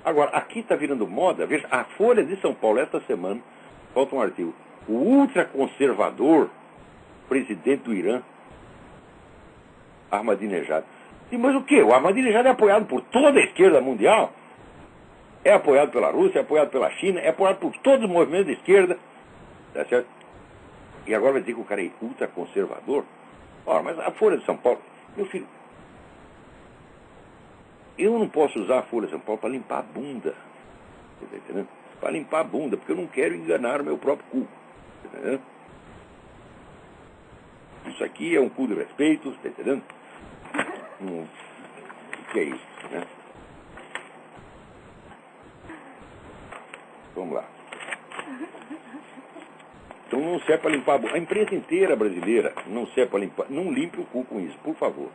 Agora, aqui está virando moda, veja, a Folha de São Paulo, esta semana, falta um artigo, o ultraconservador presidente do Irã, Ahmadinejad. E, mas o quê? O Ahmadinejad é apoiado por toda a esquerda mundial? É apoiado pela Rússia, é apoiado pela China, é apoiado por todos os movimentos de esquerda. Tá certo? E agora vai dizer que o cara é ultraconservador? Ora, mas a Folha de São Paulo... Meu filho, eu não posso usar a Folha de São Paulo para limpar a bunda. Você está entendendo? Para limpar a bunda, porque eu não quero enganar o meu próprio cu. Está entendendo? Isso aqui é um cu de respeito, está entendendo? O que é isso, né? Vamos lá. Então não serve para limpar a bunda. A imprensa inteira brasileira não serve para limpar. Não limpe o cu com isso, por favor.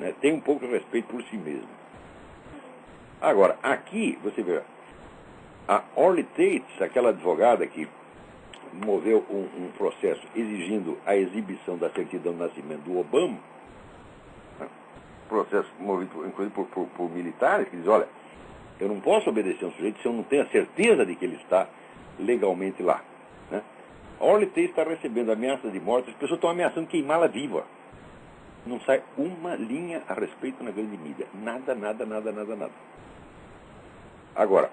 Né? Tenha um pouco de respeito por si mesmo. Agora, aqui, você vê, a Orly Tates, aquela advogada que moveu um processo exigindo a exibição da certidão de nascimento do Obama, né, processo movido inclusive por militares, que diz, olha, eu não posso obedecer a um sujeito se eu não tenho a certeza de que ele está legalmente lá. Né? A Orly Tates está recebendo ameaças de morte, as pessoas estão ameaçando queimá-la viva. Não sai uma linha a respeito na grande mídia. Nada, nada, nada, nada, nada. Agora,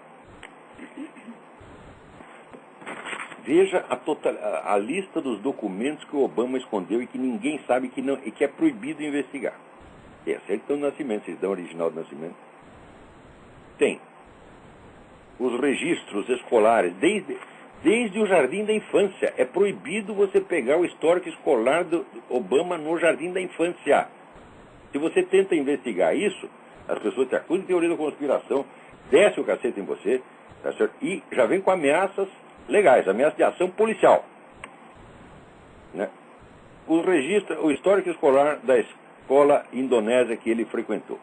veja a lista dos documentos que o Obama escondeu e que ninguém sabe e que é proibido investigar. Tem a certidão de nascimento, certidão original de nascimento. Tem os registros escolares, desde o jardim da infância. É proibido você pegar o histórico escolar do Obama no jardim da infância. Se você tenta investigar isso, as pessoas te acusam de teoria da conspiração, desce o cacete em você, tá certo? E já vem com ameaças legais, ameaças de ação policial. Né? O histórico escolar da escola indonésia que ele frequentou.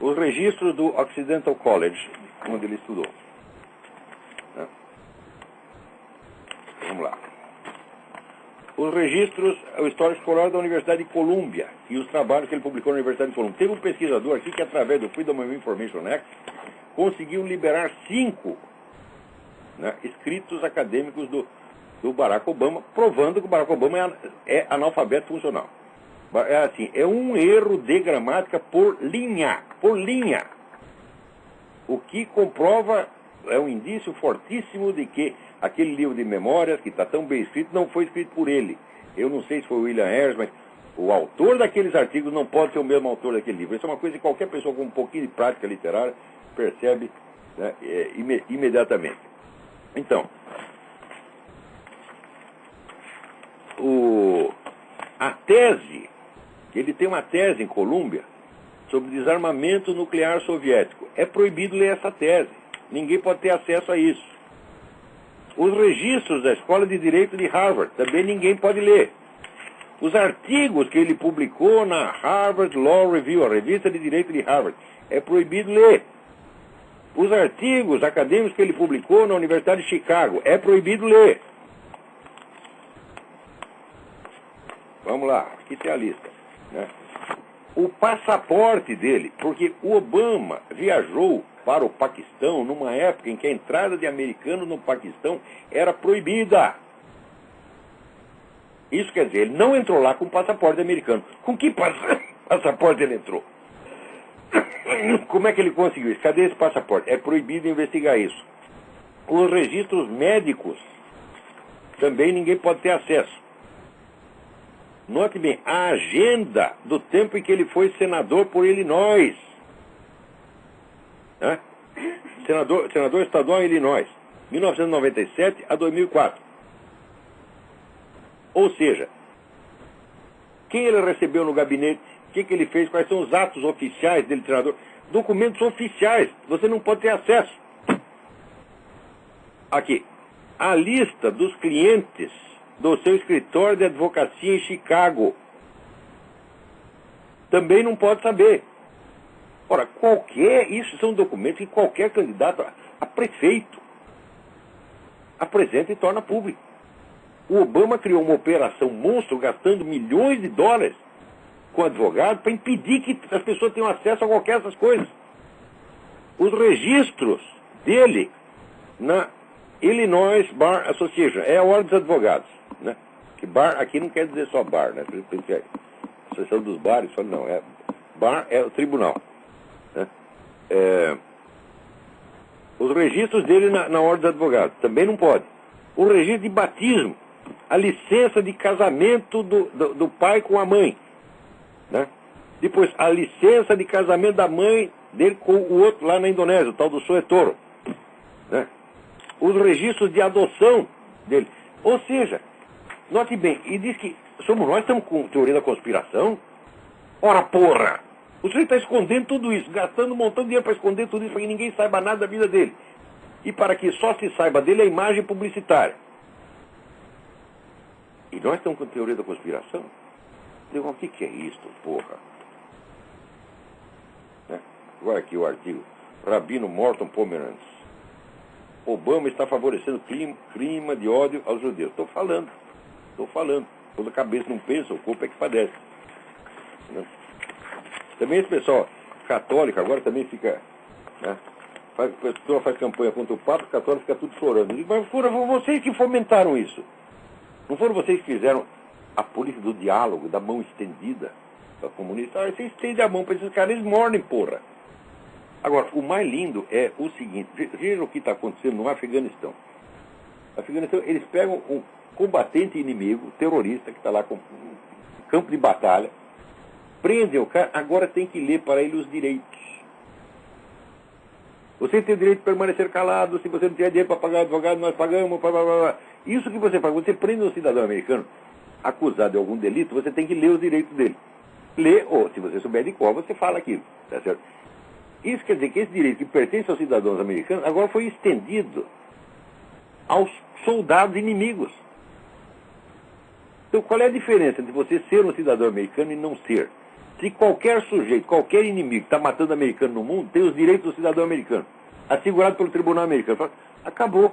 Os registros do Occidental College, onde ele estudou. Né? Vamos lá. Os registros, o histórico escolar da Universidade de Colômbia e os trabalhos que ele publicou na Universidade de Colômbia. Teve um pesquisador aqui que, através do Freedom of Information Act, conseguiu liberar 5 escritos acadêmicos do Barack Obama, provando que o Barack Obama é analfabeto funcional. É assim, é um erro de gramática por linha. O que comprova, é um indício fortíssimo de que aquele livro de memórias, que está tão bem escrito, não foi escrito por ele. Eu não sei se foi o William Harris, mas o autor daqueles artigos não pode ser o mesmo autor daquele livro. Isso é uma coisa que qualquer pessoa com um pouquinho de prática literária percebe, né, imediatamente. Então, a tese, ele tem uma tese em Colômbia sobre desarmamento nuclear soviético. É proibido ler essa tese. Ninguém pode ter acesso a isso. Os registros da Escola de Direito de Harvard, também ninguém pode ler. Os artigos que ele publicou na Harvard Law Review, a revista de direito de Harvard, é proibido ler. Os artigos acadêmicos que ele publicou na Universidade de Chicago, é proibido ler. Vamos lá, aqui tem a lista. Né? O passaporte dele, porque o Obama viajou para o Paquistão numa época em que a entrada de americanos no Paquistão era proibida. Isso quer dizer, ele não entrou lá com passaporte americano. Com que passaporte ele entrou? Como é que ele conseguiu isso? Cadê esse passaporte? É proibido investigar isso. Os registros médicos também ninguém pode ter acesso. Note bem, a agenda do tempo em que ele foi senador por Illinois. Né? Senador estadual em Illinois, 1997 a 2004. Ou seja, quem ele recebeu no gabinete, o que ele fez, quais são os atos oficiais dele, senador, documentos oficiais, você não pode ter acesso. Aqui, a lista dos clientes do seu escritório de advocacia em Chicago. Também não pode saber. Ora, isso são documentos que qualquer candidato a prefeito apresenta e torna público. O Obama criou uma operação monstro, gastando milhões de dólares com advogado para impedir que as pessoas tenham acesso a qualquer dessas coisas. Os registros dele na Illinois Bar Association, é a ordem dos advogados. Né? Que bar aqui não quer dizer só bar, né? A Associação dos bares, não, bar é o tribunal. Né? Os registros dele na ordem dos advogados, também não pode. O registro de batismo, a licença de casamento do pai com a mãe. Né? Depois, a licença de casamento da mãe dele com o outro lá na Indonésia, o tal do Soetoro. Né? Os registros de adoção dele. Ou seja, note bem, e diz que somos nós que estamos com teoria da conspiração? Ora, porra! O sujeito está escondendo tudo isso, gastando um montão de dinheiro para esconder tudo isso, para que ninguém saiba nada da vida dele. E para que só se saiba dele a imagem publicitária. E nós estamos com teoria da conspiração? Eu digo, o que é isto, porra? Né? Agora aqui o artigo Rabino Morton Pomeranz. Obama está favorecendo clima de ódio aos judeus. Estou falando. Quando a cabeça não pensa, o corpo é que padece. Né? Também esse pessoal católico agora também fica... Né? A pessoa faz campanha contra o Papa, o católico fica tudo chorando. Mas foram vocês que fomentaram isso. Não foram vocês que fizeram a política do diálogo, da mão estendida para comunista? Você estende a mão para esses caras, eles morrem, porra. Agora, o mais lindo é o seguinte, veja o que está acontecendo no Afeganistão. No Afeganistão, eles pegam um combatente inimigo, terrorista, que está lá com um campo de batalha, prendem o cara, agora tem que ler para ele os direitos. Você tem o direito de permanecer calado, se você não tiver dinheiro para pagar advogado, nós pagamos, blá, blá, blá. Isso que você faz, você prende um cidadão americano acusado de algum delito, você tem que ler os direitos dele. Lê, ou se você souber de qual, você fala aquilo, tá certo? Isso quer dizer que esse direito que pertence aos cidadãos americanos agora foi estendido aos soldados inimigos. Então, qual é a diferença entre você ser um cidadão americano e não ser? Se qualquer sujeito, qualquer inimigo que está matando americano no mundo tem os direitos do cidadão americano, assegurado pelo tribunal americano, acabou.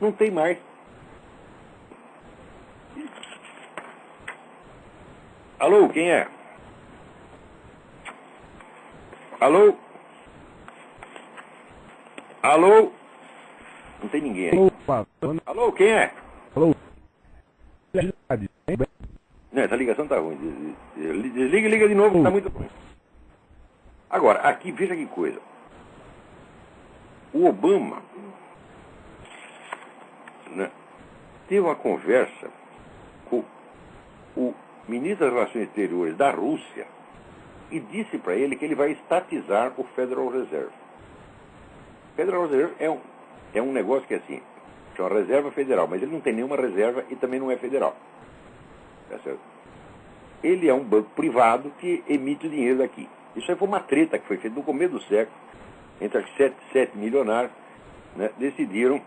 Não tem mais. Alô, quem é? Alô? Alô? Não tem ninguém aí. Alô, quem é? Alô? Não, essa ligação tá ruim. Desliga e liga de novo, tá muito ruim. Agora, aqui, veja que coisa. O Obama, né, teve uma conversa com o ministro das Relações Exteriores da Rússia e disse para ele que ele vai estatizar o Federal Reserve. O Federal Reserve é um negócio que é assim, é uma reserva federal, mas ele não tem nenhuma reserva e também não é federal. Tá certo? Ele é um banco privado que emite o dinheiro daqui. Isso aí foi uma treta que foi feita no começo do século, entre as sete milionários, né, decidiram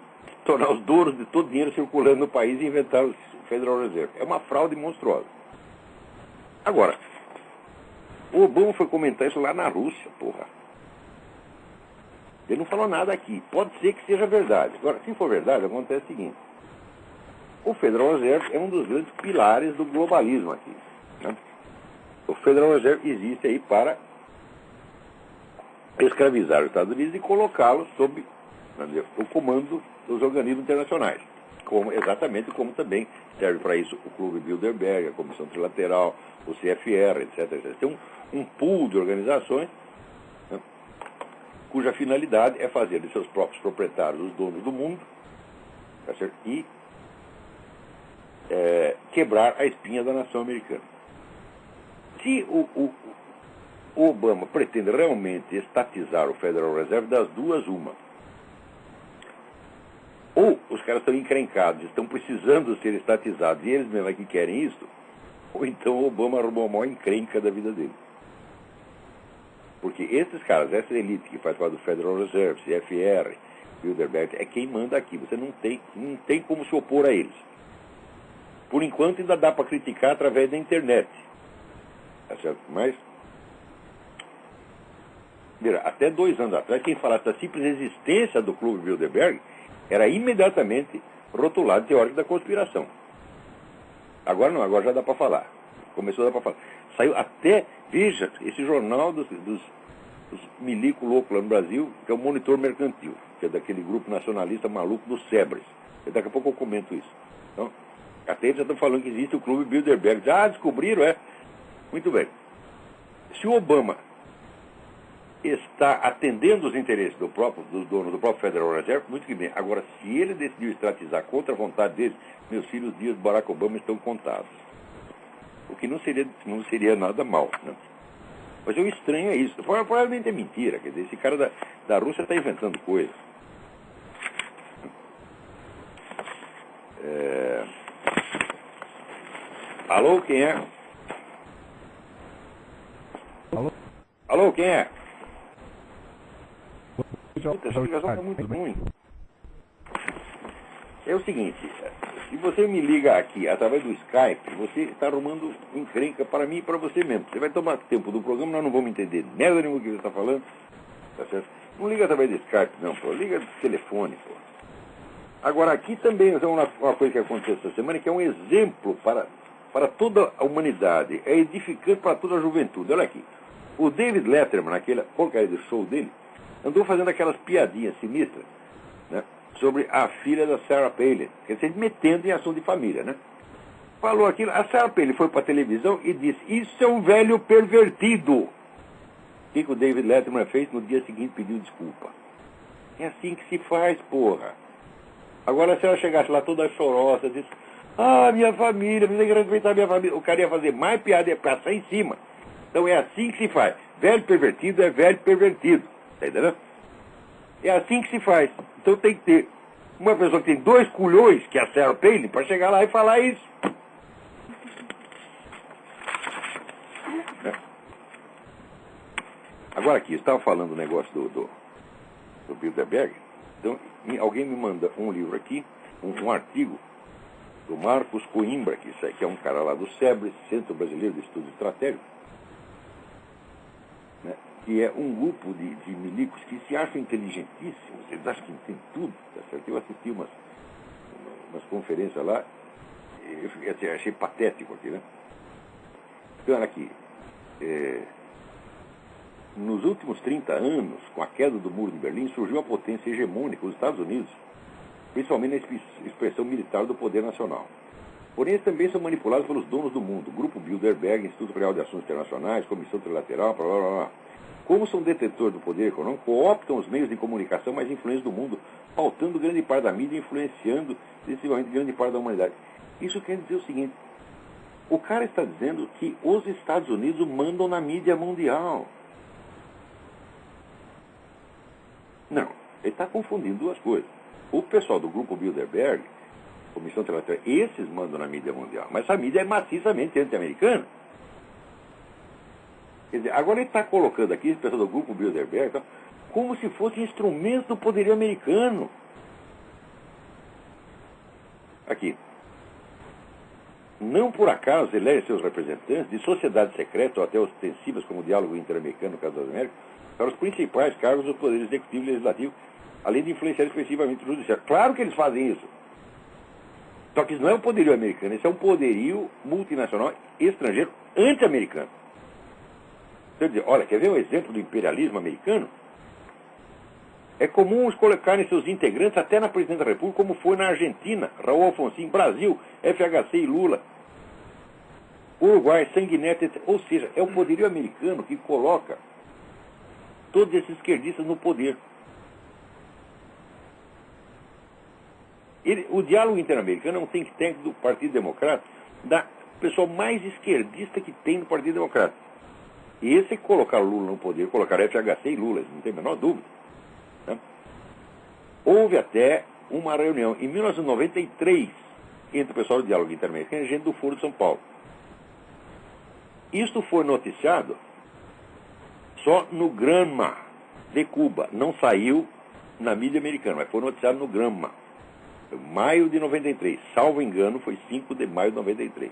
tornar os donos de todo o dinheiro circulando no país e inventar o Federal Reserve. É uma fraude monstruosa. Agora, o Obama foi comentar isso lá na Rússia, porra. Ele não falou nada aqui. Pode ser que seja verdade. Agora, se for verdade, acontece o seguinte. O Federal Reserve é um dos grandes pilares do globalismo aqui. Né? O Federal Reserve existe aí para escravizar os Estados Unidos e colocá-los sob o comando dos organismos internacionais. Exatamente como também serve para isso o Clube Bilderberg, a Comissão Trilateral, o CFR, etc. Tem um pool de organizações, né, cuja finalidade é fazer de seus próprios proprietários os donos do mundo, tá certo? E quebrar a espinha da nação americana. Se o Obama pretende realmente estatizar o Federal Reserve, das duas, uma. Ou os caras estão encrencados, estão precisando ser estatizados, e eles mesmos é que querem isso, ou então o Obama arrumou a maior encrenca da vida dele. Porque esses caras, essa elite que faz parte do Federal Reserve, CFR, Bilderberg, é quem manda aqui. Você não tem como se opor a eles. Por enquanto ainda dá para criticar através da internet. Tá certo? Mas, até 2 anos atrás, quem falasse da simples existência do Clube Bilderberg era imediatamente rotulado teórico da conspiração. Agora não, agora já dá para falar. Começou a dar para falar. Saiu até, veja, esse jornal dos milico louco lá no Brasil, que é o Monitor Mercantil, que é daquele grupo nacionalista maluco dos Sebres. E daqui a pouco eu comento isso. Então, até eles já estão falando que existe o Clube Bilderberg. Já descobriram, é? Muito bem. Se o Obama está atendendo os interesses dos donos do próprio Federal Reserve, muito que bem. Agora, se ele decidiu estatizar contra a vontade deles, meus filhos, os dias do Barack Obama estão contados. O que não seria nada mal, né? Mas o estranho é isso. Provavelmente é mentira. Quer dizer, esse cara da Rússia está inventando coisas. Alô, quem é? Alô? Alô, quem é? Puta, essa ligação está muito ruim. É o seguinte, se você me liga aqui através do Skype, você está arrumando encrenca para mim e para você mesmo. Você vai tomar tempo do programa, nós não vamos entender merda nenhuma que você está falando. Tá certo? Não liga através de Skype, não, pô. Liga de telefone, pô. Agora, aqui também é uma coisa que aconteceu essa semana, que é um exemplo para toda a humanidade. É edificante para toda a juventude. Olha aqui. O David Letterman, naquela porcaria do show dele, andou fazendo aquelas piadinhas sinistras, né, sobre a filha da Sarah Palin. Quer dizer, metendo em assunto de família, né? Falou aquilo. A Sarah Palin foi para a televisão e disse, isso é um velho pervertido. O que o David Letterman fez? No dia seguinte pediu desculpa. É assim que se faz, porra. Agora, se ela chegasse lá toda chorosa, disse, minha família, precisa que respeitar minha família, o cara ia fazer mais piada e ia passar em cima. Então é assim que se faz. Velho pervertido é velho pervertido. Tá entendendo? É assim que se faz. Então tem que ter uma pessoa que tem 2 culhões, que é a Sarah Palin, para chegar lá e falar isso. Agora aqui, eu estava falando do negócio do Bilderberg. Então, alguém me manda um livro aqui, um artigo do Marcos Coimbra, que é um cara lá do SEBRE, Centro Brasileiro de Estudos Estratégicos, né, que é um grupo de milicos que se acham inteligentíssimos, eles acham que entendem tudo. Tá certo? Eu assisti umas conferências lá, eu achei patético aqui, né? Então, olha aqui, nos últimos 30 anos, com a queda do Muro de Berlim, surgiu a potência hegemônica, os Estados Unidos, principalmente na expressão militar do poder nacional. Porém, eles também são manipulados pelos donos do mundo, Grupo Bilderberg, Instituto Real de Assuntos Internacionais, Comissão Trilateral, blá, blá, blá. Como são detentores do poder econômico, cooptam os meios de comunicação mais influentes do mundo, pautando grande parte da mídia e influenciando decisivamente grande parte da humanidade. Isso quer dizer o seguinte, o cara está dizendo que os Estados Unidos mandam na mídia mundial. Não, ele está confundindo duas coisas. O pessoal do Grupo Bilderberg, Comissão Trilateral, esses mandam na mídia mundial, mas a mídia é maciçamente anti-americana. Quer dizer, agora ele está colocando aqui, esse pessoal do Grupo Bilderberg, então, como se fosse instrumento do poderio americano. Aqui. Não por acaso elege seus representantes de sociedades secretas ou até ostensivas, como o diálogo interamericano no caso das Américas, para os principais cargos do Poder Executivo e Legislativo, além de influenciar expressivamente o Judiciário. Claro que eles fazem isso. Só que isso não é um poderio americano, isso é um poderio multinacional estrangeiro anti-americano. Quer dizer, olha, quer ver um exemplo do imperialismo americano? É comum os colocarem seus integrantes até na presidência da República, como foi na Argentina, Raul Alfonsin, Brasil, FHC e Lula, Uruguai, Sanguinetti, etc. Ou seja, é o poderio americano que coloca todos esses esquerdistas no poder. O diálogo interamericano é um think tank do Partido Democrata, da pessoa mais esquerdista que tem no Partido Democrata. E esse que colocaram Lula no poder, colocaram FHC e Lula, não tem a menor dúvida. Né? Houve até uma reunião em 1993 entre o pessoal do diálogo interamericano e gente do Foro de São Paulo. Isto foi noticiado só no Gramma de Cuba. Não saiu na mídia americana, mas foi noticiado no Gramma. Maio de 93. Salvo engano, foi 5 de maio de 93.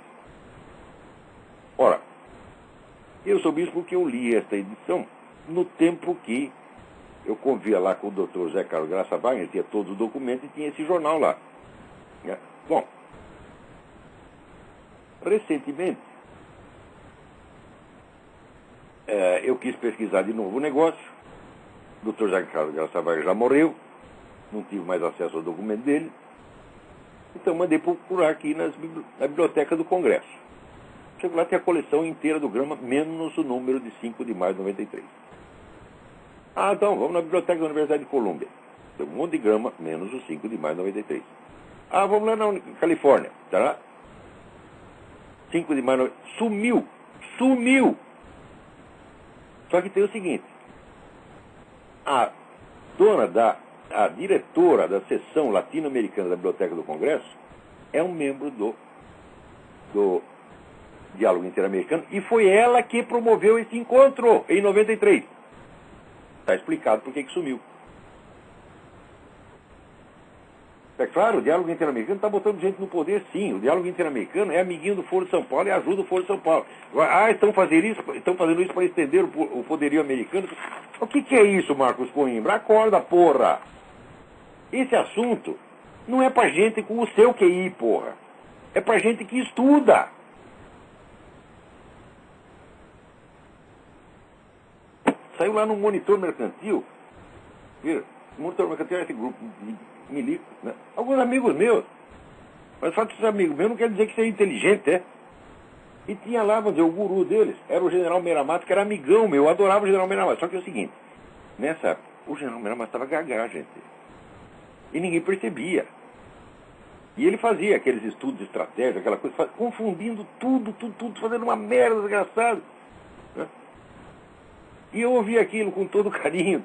Ora, eu soube isso porque eu li esta edição no tempo que eu convia lá com o Dr. Zé Carlos Graça Wagner, tinha todos os documentos e tinha esse jornal lá. Bom, recentemente, eu quis pesquisar de novo o negócio. O Dr. Zé Carlos Graça Wagner já morreu, não tive mais acesso ao documento dele. Então mandei procurar aqui na biblioteca do Congresso. Chego lá, tem a coleção inteira do Gramma, menos o número de 5 de maio de 93. Então, vamos na biblioteca da Universidade de Colômbia. Tem um monte de Gramma, menos o 5 de maio de 93. Vamos lá na Califórnia. Tá lá? 5 de maio de 93. Sumiu! Só que tem o seguinte. A diretora da seção latino-americana da Biblioteca do Congresso é um membro do Diálogo Interamericano e foi ela que promoveu esse encontro em 93. Está explicado por que sumiu. É claro, o diálogo interamericano está botando gente no poder, sim. O diálogo interamericano é amiguinho do Foro de São Paulo e ajuda o Foro de São Paulo. Agora, estão fazendo isso para estender o poderio americano. O que é isso, Marcos Coimbra? Acorda, porra! Esse assunto não é para gente com o seu QI, porra. É para gente que estuda. Saiu lá no Monitor Mercantil. Viu? O Monitor Mercantil é esse grupo de milico, né? Alguns amigos meus. Mas só que esses amigos meus não quer dizer que você é inteligente, é? E tinha lá, vamos dizer, o guru deles era o General Meramato, que era amigão meu. Eu adorava o General Meramato. Só que é o seguinte, nessa época, o General Meramato estava gaga, gente. E ninguém percebia. E ele fazia aqueles estudos de estratégia, aquela coisa, confundindo tudo, fazendo uma merda desgraçada. Né? E eu ouvia aquilo com todo carinho.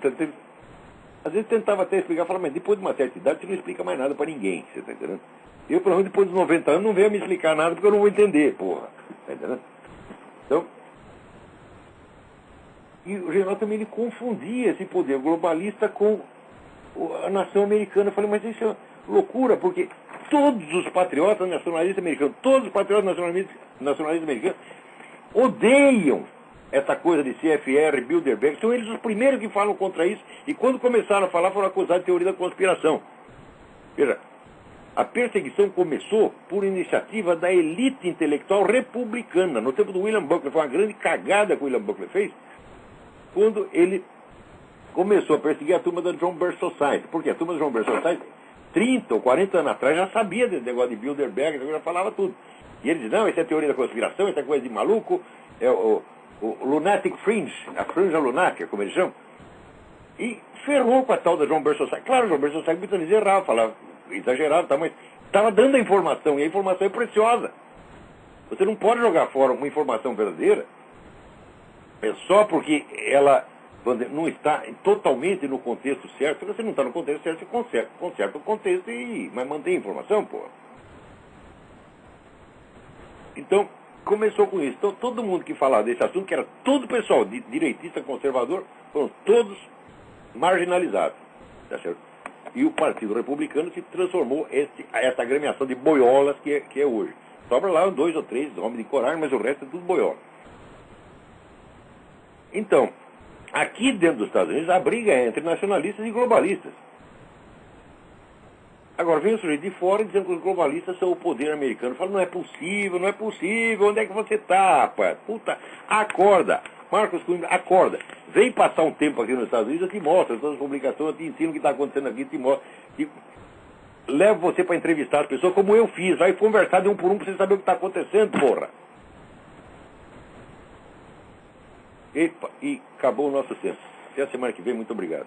Às vezes tentava até explicar, falava, mas depois de uma certa idade você não explica mais nada para ninguém, você está entendendo? Eu, pelo menos, depois dos 90 anos, não venho me explicar nada porque eu não vou entender, porra. Está entendendo? Então, e o general também ele confundia esse poder globalista com a nação americana. Eu falei, mas isso é loucura, porque todos os patriotas nacionalistas americanos, todos os patriotas nacionalistas americanos odeiam essa coisa de CFR, Bilderberg. São eles os primeiros que falam contra isso, e quando começaram a falar foram acusados de teoria da conspiração. Veja, a perseguição começou por iniciativa da elite intelectual republicana. No tempo do William Buckley, foi uma grande cagada que o William Buckley fez, quando ele começou a perseguir a turma da John Birch Society. Porque a turma da John Birch Society, 30 ou 40 anos atrás, já sabia desse negócio de Bilderberg, já falava tudo. E ele dizia, não, isso é teoria da conspiração, isso é coisa de maluco, é o Lunatic Fringe, a franja lunática, como eles chamam. E ferrou com a tal da John Birch Society. Claro, John Birch Society muitas vezes errava, falava, exagerava, tá, mas estava dando a informação, e a informação é preciosa. Você não pode jogar fora uma informação verdadeira só porque ela não está totalmente no contexto certo. Se você não está no contexto certo, você conserta o contexto mas mantém a informação, pô. Então, começou com isso. Então, todo mundo que falava desse assunto, que era todo pessoal direitista, conservador, foram todos marginalizados. Tá certo? E o Partido Republicano se transformou essa agremiação de boiolas que é hoje. Sobra lá 2 ou 3 homens de coragem, mas o resto é tudo boiola. Então, aqui dentro dos Estados Unidos, a briga é entre nacionalistas e globalistas. Agora, vem o sujeito de fora dizendo que os globalistas são o poder americano. Fala, não é possível, onde é que você está, rapaz? Puta, acorda. Marcos Coimbra, acorda. Vem passar um tempo aqui nos Estados Unidos, eu te mostro todas as publicações, eu te ensino o que está acontecendo aqui, te mostro. Levo você para entrevistar as pessoas como eu fiz. Vai conversar de um por um para você saber o que está acontecendo, porra. Epa, e acabou o nosso tempo. Até a semana que vem, muito obrigado.